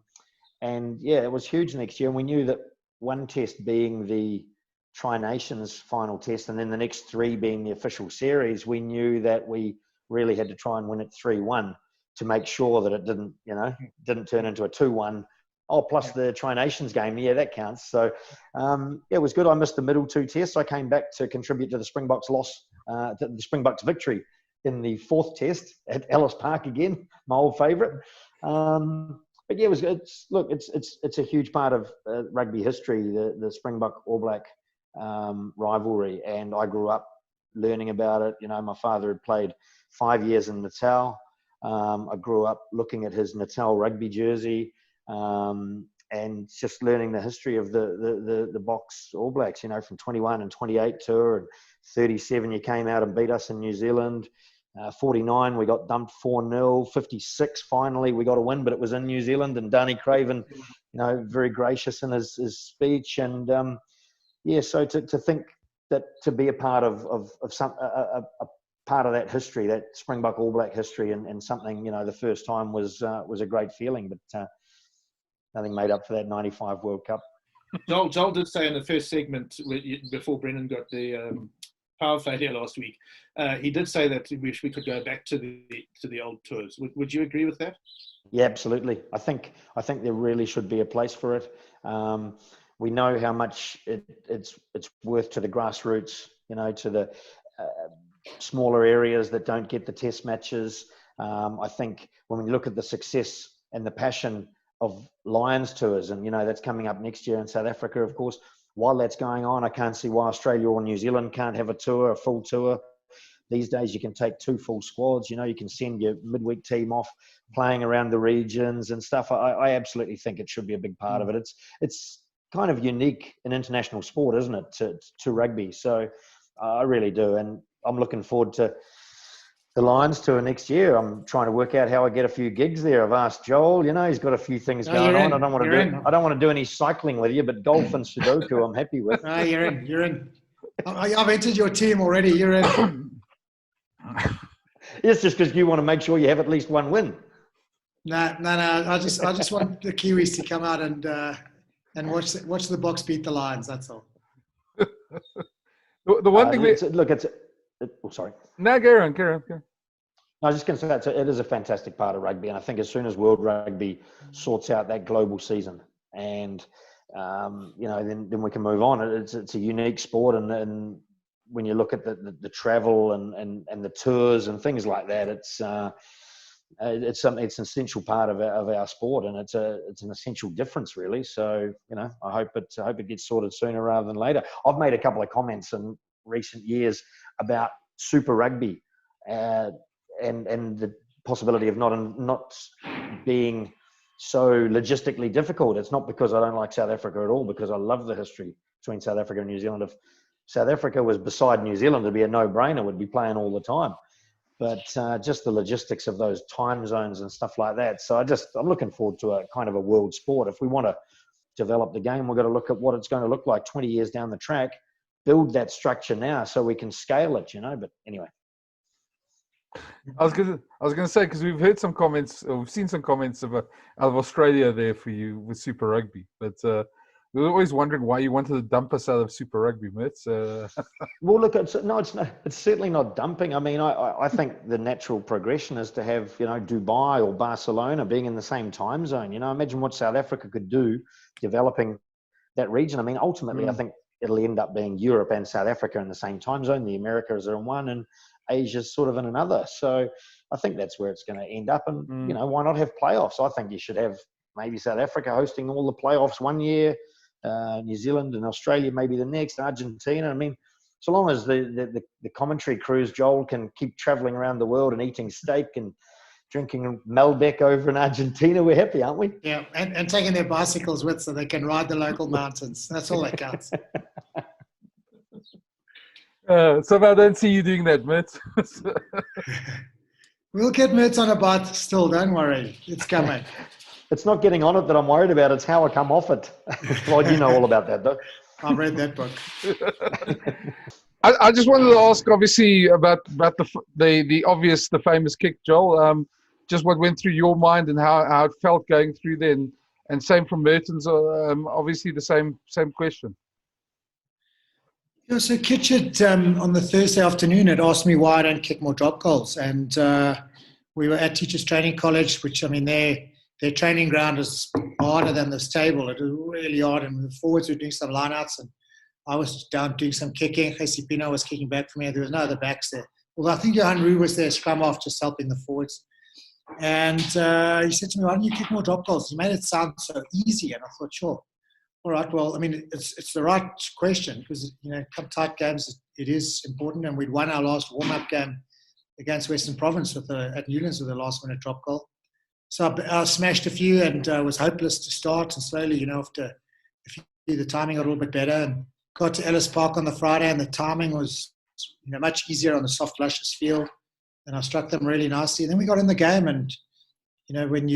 yeah, it was huge next year. And we knew that one test being the Tri-Nations final test and then the next 3 being the official series, we knew that we really had to try and win it 3-1 to make sure that it didn't turn into a 2-1. Oh, plus the Tri-Nations game. Yeah, that counts. So it was good. I missed the middle 2 tests. I came back to contribute to the Springboks loss, the Springboks victory in the 4th test at Ellis Park again, my old favourite. But yeah, it was good. It's a huge part of rugby history, the Springbok All Black rivalry. And I grew up learning about it. My father had played 5 years in Natal. I grew up looking at his Natal rugby jersey. And just learning the history of the Box All Blacks, from 21 and 28 tour, and 37 you came out and beat us in New Zealand. 49 we got dumped 4-0. 56 finally we got a win, but it was in New Zealand, and Danny Craven, very gracious in his speech. And so to think that to be a part of a part of that history, that Springbok All Black history, and something the first time was a great feeling. But nothing made up for that 95 World Cup. Joel did say in the first segment before Brendan got the power failure last week, he did say that we could go back to the old tours. Would you agree with that? Yeah, absolutely. I think there really should be a place for it. We know how much it's worth to the grassroots, to the smaller areas that don't get the test matches. I think when we look at the success and the passion of Lions tours, and that's coming up next year in South Africa, of course. While that's going on, I can't see why Australia or New Zealand can't have a full tour. These days you can take 2 full squads, you can send your midweek team off playing around the regions and stuff. I absolutely think it should be a big part of it. It's kind of unique in international sport, isn't it, to rugby? So I really do, and I'm looking forward to the Lions tour next year. I'm trying to work out how I get a few gigs there. I've asked Joel, he's got a few things going on. I don't want to do any cycling with you, but golf and Sudoku I'm happy with. You're in. I've entered your team already. You're in. It's just because you want to make sure you have at least one win. No. I just want the Kiwis to come out and watch the Box beat the Lions. That's all. The one thing sorry. No, carry on. I was just going to say it is a fantastic part of rugby, and I think as soon as World Rugby sorts out that global season, and then we can move on. It's a unique sport, and when you look at the travel and the tours and things like that, it's an essential part of our sport, and it's an essential difference, really. So I hope it gets sorted sooner rather than later. I've made a couple of comments in recent years about Super Rugby and the possibility of not being so logistically difficult. It's not because I don't like South Africa at all, because I love the history between South Africa and New Zealand. If South Africa was beside New Zealand, it'd be a no-brainer. We'd be playing all the time. but just the logistics of those time zones and stuff like that. So I'm looking forward to a kind of a world sport. If we want to develop the game, we've got to look at what it's going to look like 20 years down the track, build that structure now so we can scale it, but anyway. I was gonna say, because we've heard some comments, or we've seen some comments out of Australia there for you with Super Rugby, but we were always wondering why you wanted to dump us out of Super Rugby, Mertz. Well, look, it's certainly not dumping. I mean, I think the natural progression is to have, Dubai or Barcelona being in the same time zone. Imagine what South Africa could do developing that region. I mean, ultimately, I think it'll end up being Europe and South Africa in the same time zone. The Americas are in one and Asia's sort of in another. So I think that's where it's going to end up. And, why not have playoffs? I think you should have maybe South Africa hosting all the playoffs one year, New Zealand and Australia maybe the next, Argentina. I mean, so long as the commentary crews, Joel, can keep traveling around the world and eating steak and drinking Malbec over in Argentina, we're happy, aren't we? Yeah, and taking their bicycles with so they can ride the local mountains. That's all that counts. So I don't see you doing that, Mertz. We'll get Mertz on a bike still, don't worry. It's coming. It's not getting on it that I'm worried about. It's how I come off it. Well, you know all about that, though. I've read that book. I just wanted to ask, obviously, about the obvious, the famous kick, Joel. Just what went through your mind and how it felt going through then, and same from Mertens. Obviously, the same question. Yeah, so Kitchett on the Thursday afternoon had asked me why I don't kick more drop goals, and we were at Teachers Training College, which, I mean, their training ground is harder than this table. It was really hard, and the forwards were doing some lineouts, and I was down doing some kicking. Jesipino was kicking back for me. There was no other backs there. Well, I think Johan Roo was there, scrum off, just helping the forwards. And he said to me, why don't you kick more drop goals? He made it sound so easy, and I thought, sure. All right, well, I mean, it's the right question because, come tight games, it is important. And we'd won our last warm-up game against Western Province at Newlands with a last-minute drop goal. So I smashed a few and was hopeless to start. And slowly, after a few, the timing got a little bit better. And got to Ellis Park on the Friday, and the timing was much easier on the soft, luscious field. And I struck them really nicely. And then we got in the game, and, when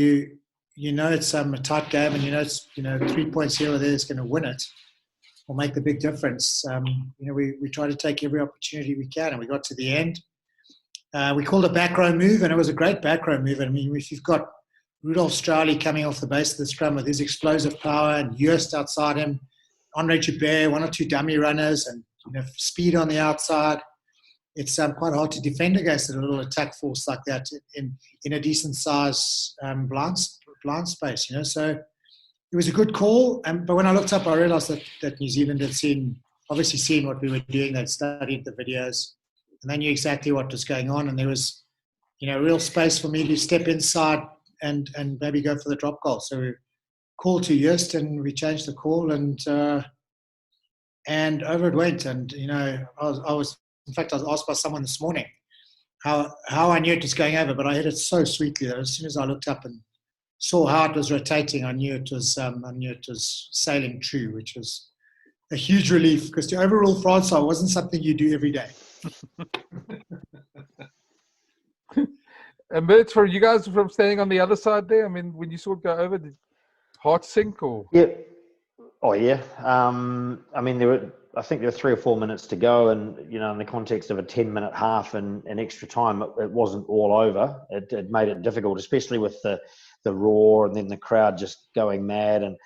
it's a tight game, and it's 3 points here or there is going to win it or make the big difference. We try to take every opportunity we can, and we got to the end. We called a back row move, and it was a great back row move. I mean, if you've got Rudolph Strauly coming off the base of the scrum with his explosive power, and Joost outside him, Andre Joubert, one or two dummy runners, and speed on the outside, it's quite hard to defend against a little attack force like that in a decent size blind space, So it was a good call. But when I looked up, I realized that New Zealand had obviously seen what we were doing. They'd studied the videos, and they knew exactly what was going on. And there was, real space for me to step inside and maybe go for the drop goal. So we called to Joost, and we changed the call, and over it went. And I was asked by someone this morning how I knew it was going over, but I hit it so sweetly that as soon as I looked up and saw how it was rotating, I knew it was sailing true, which was a huge relief because to overrule France wasn't something you do every day. And Mertz, for you guys from standing on the other side there, I mean, when you saw it go over, did heart sink or? Yeah. Oh yeah. I mean, I think there were 3 or 4 minutes to go, and in the context of a 10-minute half and extra time, it wasn't all over. It made it difficult, especially with the roar and then the crowd just going mad, and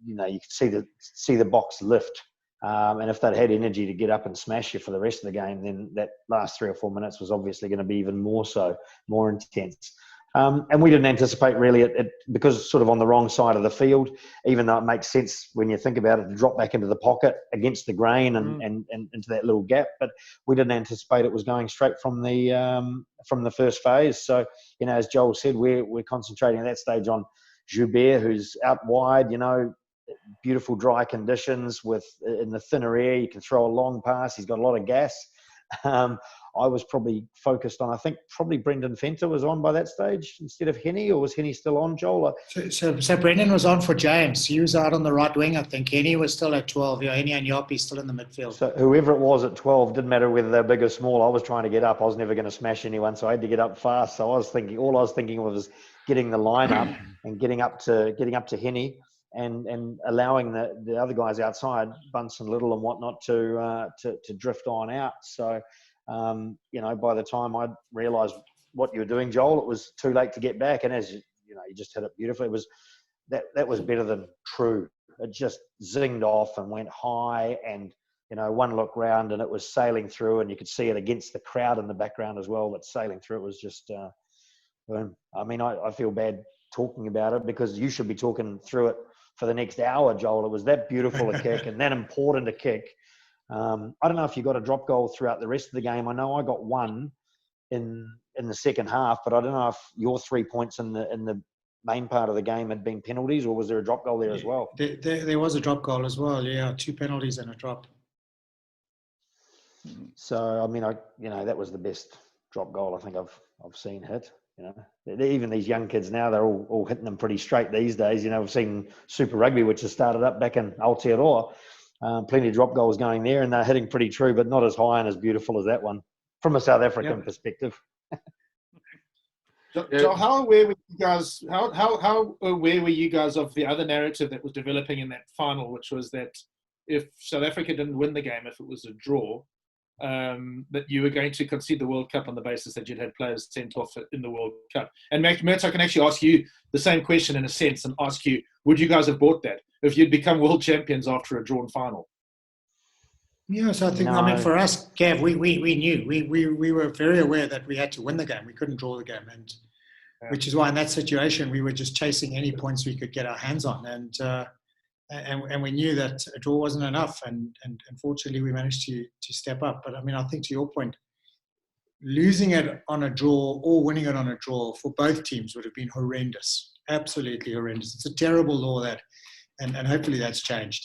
you could see the box lift. And if they'd had energy to get up and smash you for the rest of the game, then that last 3 or 4 minutes was obviously going to be even more intense. And we didn't anticipate really it because it's sort of on the wrong side of the field, even though it makes sense when you think about it to drop back into the pocket against the grain and into that little gap. But we didn't anticipate it was going straight from the first phase. So, as Joel said, we're concentrating at that stage on Joubert, who's out wide, beautiful dry conditions in the thinner air. You can throw a long pass. He's got a lot of gas. I was probably focused on, I think probably Brendan Fenter was on by that stage instead of Henny, or was Henny still on, Joel? So Brendan was on for James. He was out on the right wing, I think. Henny was still at 12. Yeah, Henny and Yoppie still in the midfield. So whoever it was at 12, didn't matter whether they're big or small. I was trying to get up. I was never going to smash anyone, so I had to get up fast. So all I was thinking was getting the line up and getting up to Henny and allowing the other guys outside, Bunce and Little and whatnot, to drift on out. So by the time I realised what you were doing, Joel, it was too late to get back. And as you just hit it beautifully. It was that was better than true. It just zinged off and went high, and one look round and it was sailing through, and you could see it against the crowd in the background as well. But sailing through, it was just. I mean, I feel bad talking about it because you should be talking through it for the next hour, Joel. It was that beautiful a kick and that important a kick. I don't know if you got a drop goal throughout the rest of the game. I know I got one in the second half, but I don't know if your 3 points in the main part of the game had been penalties, or was there a drop goal there as well? There was a drop goal as well. Yeah, 2 penalties and a drop. So I mean, that was the best drop goal I think I've seen hit. Even these young kids now, they're all hitting them pretty straight these days. We've seen Super Rugby, which has started up back in Aotearoa. Plenty of drop goals going there, and they're hitting pretty true, but not as high and as beautiful as that one from a South African perspective. So how aware were you guys? How aware were you guys of the other narrative that was developing in that final, which was that if South Africa didn't win the game, if it was a draw, that you were going to concede the World Cup on the basis that you'd had players sent off in the World Cup? And Mertz, I can actually ask you the same question in a sense and ask you, would you guys have bought that if you'd become world champions after a drawn final? Yeah, so I think, for us, Gav, we knew. We were very aware that we had to win the game. We couldn't draw the game. And which is why in that situation, we were just chasing any points we could get our hands on. And we knew that a draw wasn't enough. And unfortunately, we managed to step up. But, I think to your point, losing it on a draw or winning it on a draw for both teams would have been horrendous. Absolutely horrendous. It's a terrible law and hopefully that's changed.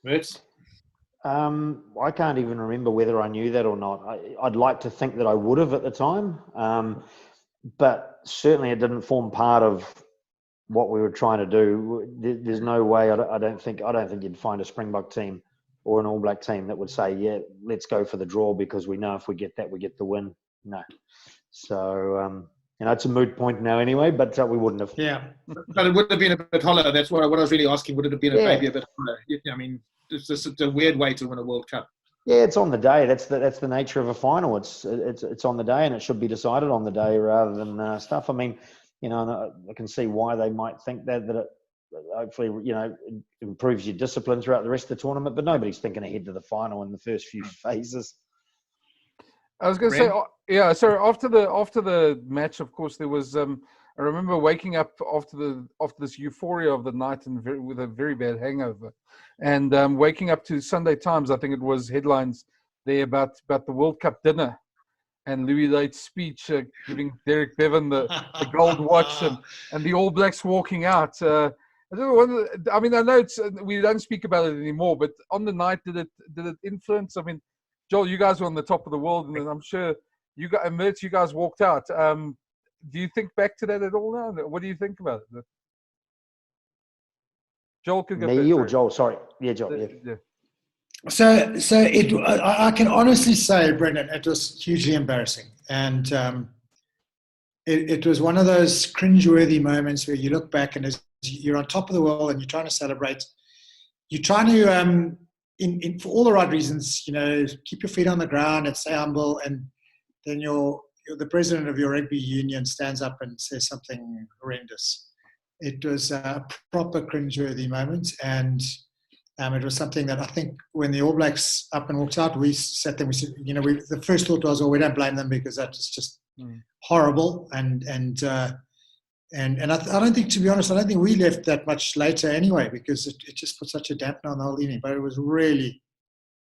Mertz? I can't even remember whether I knew that or not. I'd like to think that I would have at the time, but certainly it didn't form part of what we were trying to do. There's no way. I don't think you'd find a Springbok team or an All Black team that would say, "Yeah, let's go for the draw because we know if we get that, we get the win." No. So it's a moot point now anyway. But we wouldn't have. Yeah, but it would have been a bit hollow. That's what I was really asking. Would it have been maybe a bit hollow? It's just a weird way to win a World Cup. Yeah, it's on the day. That's the nature of a final. It's on the day, and it should be decided on the day rather than stuff. I mean, I can see why they might think that it hopefully it improves your discipline throughout the rest of the tournament. But nobody's thinking ahead to the final in the first few phases. I was going to say, yeah. So after the match, of course, there was. I remember waking up after this euphoria of the night and with a very bad hangover, and waking up to Sunday Times. I think it was headlines there about the World Cup dinner, and Louis Late's speech giving Derek Bevan the gold watch and the All Blacks walking out. I know we don't speak about it anymore, but on the night, did it influence? I mean, Joel, you guys were on the top of the world, and I'm sure you guys walked out. Do you think back to that at all now? What do you think about it? Joel could go. Me or Joel? Sorry. Yeah, Joel. Yeah. So I can honestly say, Brendan, it was hugely embarrassing. And it was one of those cringeworthy moments where you look back and you're on top of the world and you're trying to celebrate. You're trying to, for all the right reasons, keep your feet on the ground and stay humble. And then the president of your rugby union stands up and says something horrendous. It was a proper cringeworthy moment, and it was something that I think when the All Blacks up and walked out, we sat there. We said, the first thought was, we don't blame them because that's just horrible. And I don't think, to be honest, I don't think we left that much later anyway because it just put such a dampener on the whole evening. But it was really,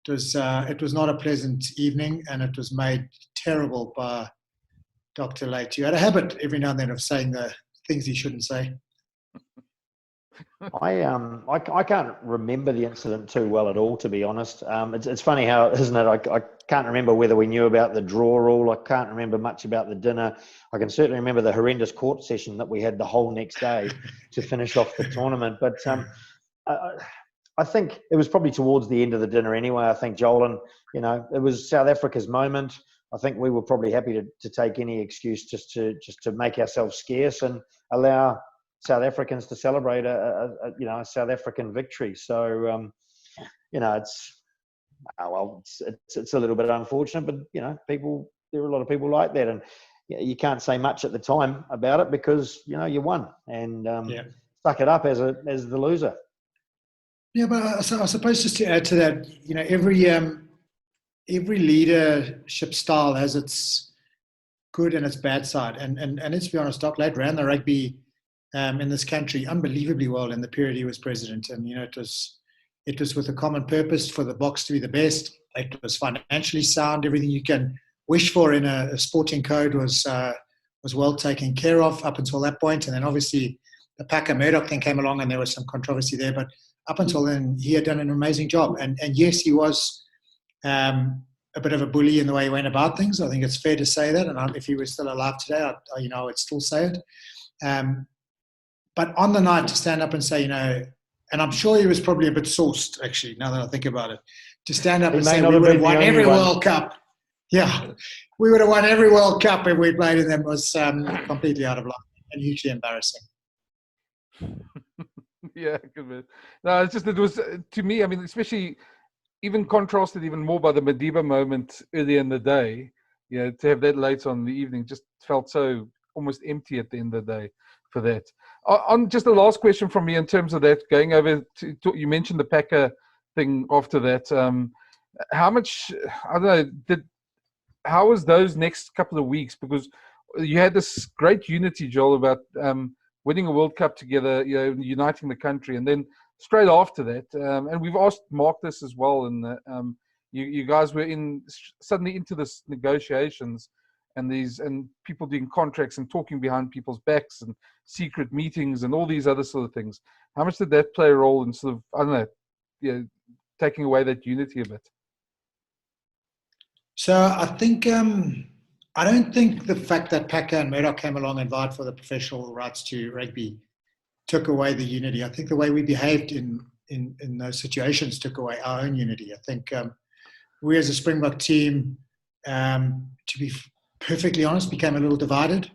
it was not a pleasant evening, and it was made terrible by Dr. Late. You had a habit every now and then of saying the things he shouldn't say. I can't remember the incident too well at all, to be honest. It's funny how, isn't it? I can't remember whether we knew about the draw rule. I can't remember much about the dinner. I can certainly remember the horrendous court session that we had the whole next day to finish off the tournament. But I think it was probably towards the end of the dinner anyway. I think, Joel, and it was South Africa's moment. I think we were probably happy to take any excuse just to make ourselves scarce and allow South Africans to celebrate a South African victory. So it's a little bit unfortunate, but there are a lot of people like that, and you can't say much at the time about it because you won and suck it up as the loser. Yeah, but I suppose just to add to that, every leadership style has its good and its bad side, and let's be honest, Doc Lade ran the rugby in this country unbelievably well in the period he was president, and it was with a common purpose for the Boks to be the best. It was financially sound. Everything you can wish for in a sporting code was well taken care of up until that point, and then obviously the Packer Murdoch thing came along, and there was some controversy there, but up until then, he had done an amazing job. And yes, he was a bit of a bully in the way he went about things. I think it's fair to say that. And if he was still alive today, I would still say it. But on the night, to stand up and say, and I'm sure he was probably a bit sauced, actually, now that I think about it, to stand up and say we would have won every World Cup. Yeah, we would have won every World Cup if we played in them was completely out of line and hugely embarrassing. Yeah, good man. No, it's just, it was, to me, I mean, especially even contrasted even more by the Madiba moment earlier in the day, to have that late on the evening just felt so almost empty at the end of the day for that. On just the last question from me in terms of that, going over to you mentioned the Packer thing after that. How much, I don't know, how was those next couple of weeks? Because you had this great unity, Joel, about winning a World Cup together, uniting the country, and then straight after that, and we've asked Mark this as well, and you guys were suddenly into this negotiations and people doing contracts and talking behind people's backs and secret meetings and all these other sort of things. How much did that play a role in sort of, I don't know, taking away that unity a bit? So I think I don't think the fact that Packer and Murdoch came along and vied for the professional rights to rugby took away the unity. I think the way we behaved in those situations took away our own unity. I think we as a Springbok team, to be perfectly honest, became a little divided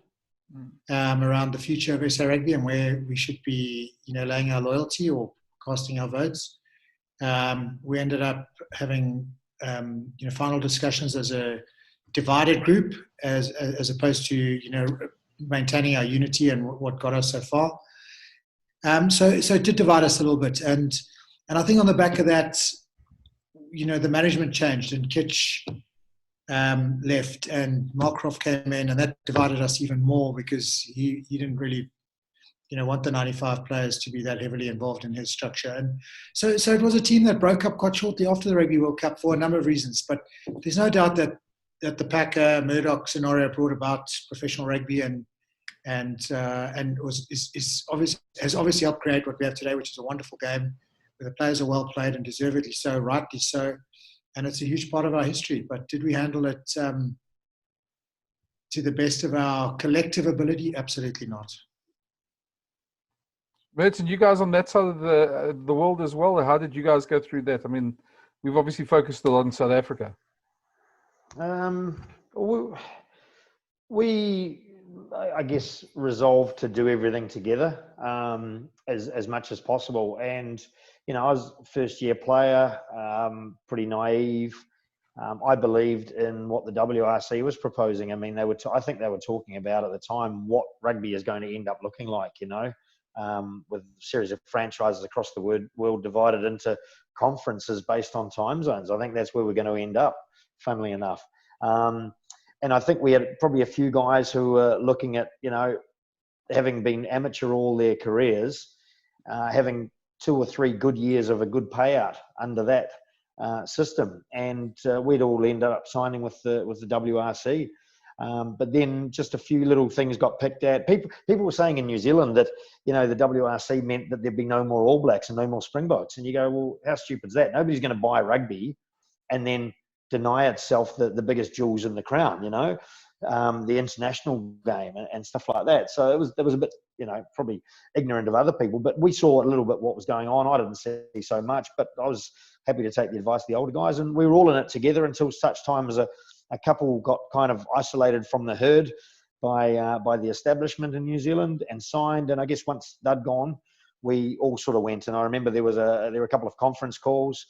around the future of SA Rugby and where we should be, laying our loyalty or casting our votes. We ended up having, final discussions as a divided group as opposed to, maintaining our unity and what got us so far. So it did divide us a little bit. And I think on the back of that, the management changed and Kitch left and Markroft came in, and that divided us even more because he didn't really, want the 95 players to be that heavily involved in his structure. And so it was a team that broke up quite shortly after the Rugby World Cup for a number of reasons. But there's no doubt that the Packer Murdoch scenario brought about professional rugby and has obviously helped create what we have today, which is a wonderful game where the players are well played and deservedly so, rightly so, and it's a huge part of our history. But did we handle it to the best of our collective ability? Absolutely not. Merhtens, you guys on that side of the world as well, how did you guys go through that? I mean, we've obviously focused a lot on South Africa. We I guess, resolved to do everything together as much as possible. And, I was a first-year player, pretty naive. I believed in what the WRC was proposing. I mean, I think they were talking about at the time what rugby is going to end up looking like, with a series of franchises across the world divided into conferences based on time zones. I think that's where we're going to end up, funnily enough. And I think we had probably a few guys who were looking at, having been amateur all their careers, having 2 or 3 good years of a good payout under that system. And we'd all ended up signing with the WRC. But then just a few little things got picked at. People were saying in New Zealand that, you know, the WRC meant that there'd be no more All Blacks and no more Springboks. And you go, well, how stupid is that? Nobody's going to buy rugby and then deny itself the biggest jewels in the crown, you know, the international game and stuff like that. So there was a bit, you know, probably ignorant of other people, but we saw a little bit what was going on. I didn't see so much, but I was happy to take the advice of the older guys, and we were all in it together until such time as a couple got kind of isolated from the herd by the establishment in New Zealand and signed. And I guess once they'd gone, we all sort of went. And I remember there were a couple of conference calls,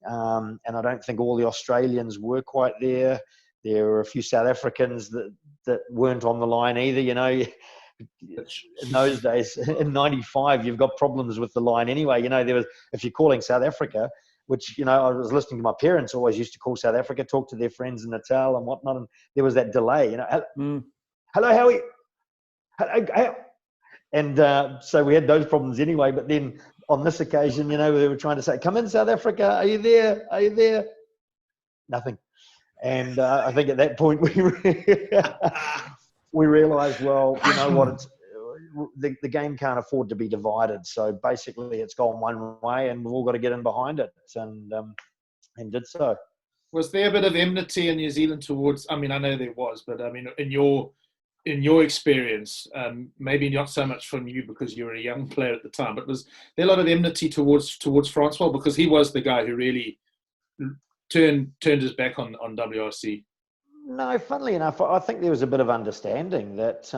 and I don't think all the Australians were quite there. There were a few South Africans that weren't on the line either. You know, in those days, in '95, you've got problems with the line anyway. You know, there was, if you're calling South Africa, which, you know, I was listening to my parents always used to call South Africa, talk to their friends in Natal and whatnot, and there was that delay, you know. Hello, Howie. Hello. And so we had those problems anyway. But then on this occasion, you know, we were trying to say, come in, South Africa. Are you there? Are you there? Nothing. And I think at that point we realised, well, you know what, the game can't afford to be divided. So basically it's gone one way and we've all got to get in behind it, and did so. Was there a bit of enmity in New Zealand towards, I mean, I know there was, but I mean, in your experience, maybe not so much from you because you were a young player at the time, but was there a lot of enmity towards Francois, because he was the guy who really turned his back on WRC? No, funnily enough, I think there was a bit of understanding that,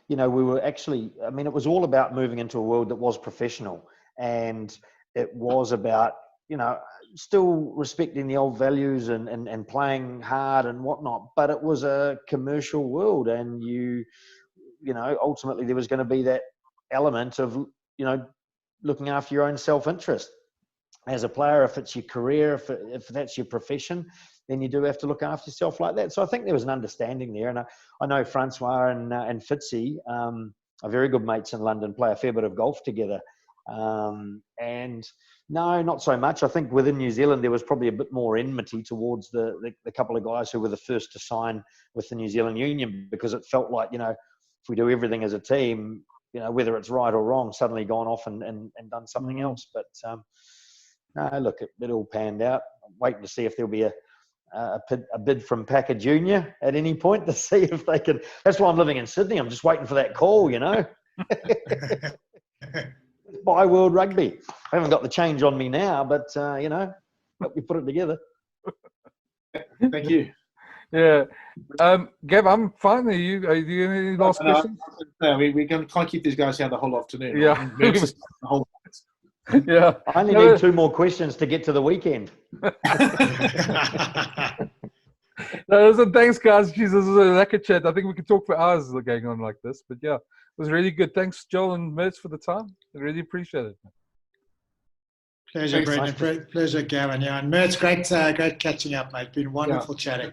you know, we were actually, I mean, it was all about moving into a world that was professional, and it was about, you know, still respecting the old values and playing hard and whatnot, but it was a commercial world, and you know, ultimately there was going to be that element of, you know, looking after your own self-interest as a player. If it's your career, if that's your profession, then you do have to look after yourself like that. So I think there was an understanding there. And I know Francois and Fitzy are very good mates in London, play a fair bit of golf together. And no, not so much. I think within New Zealand, there was probably a bit more enmity towards the couple of guys who were the first to sign with the New Zealand Union, because it felt like, you know, if we do everything as a team, you know, whether it's right or wrong, suddenly gone off and done something else. But no, look, it all panned out. I'm waiting to see if there'll be a bid from Packer Junior at any point to see if they can. That's why I'm living in Sydney. I'm just waiting for that call, you know. Buy World Rugby. I haven't got the change on me now, but you know, help me put it together. Thank you. Yeah, Gav, I'm fine. Are you any last questions? No, we can't keep these guys here the whole afternoon. Yeah. The whole Yeah. I only need 2 more questions to get to the weekend. No, listen, thanks, guys. Jesus, this was a lekker chat. I think we could talk for hours going on like this. But yeah, it was really good. Thanks, Joel and Mertz, for the time. I really appreciate it. Pleasure, Brendan. Pleasure, Gavin. Yeah, and Mertz, great catching up, mate. Been wonderful chatting.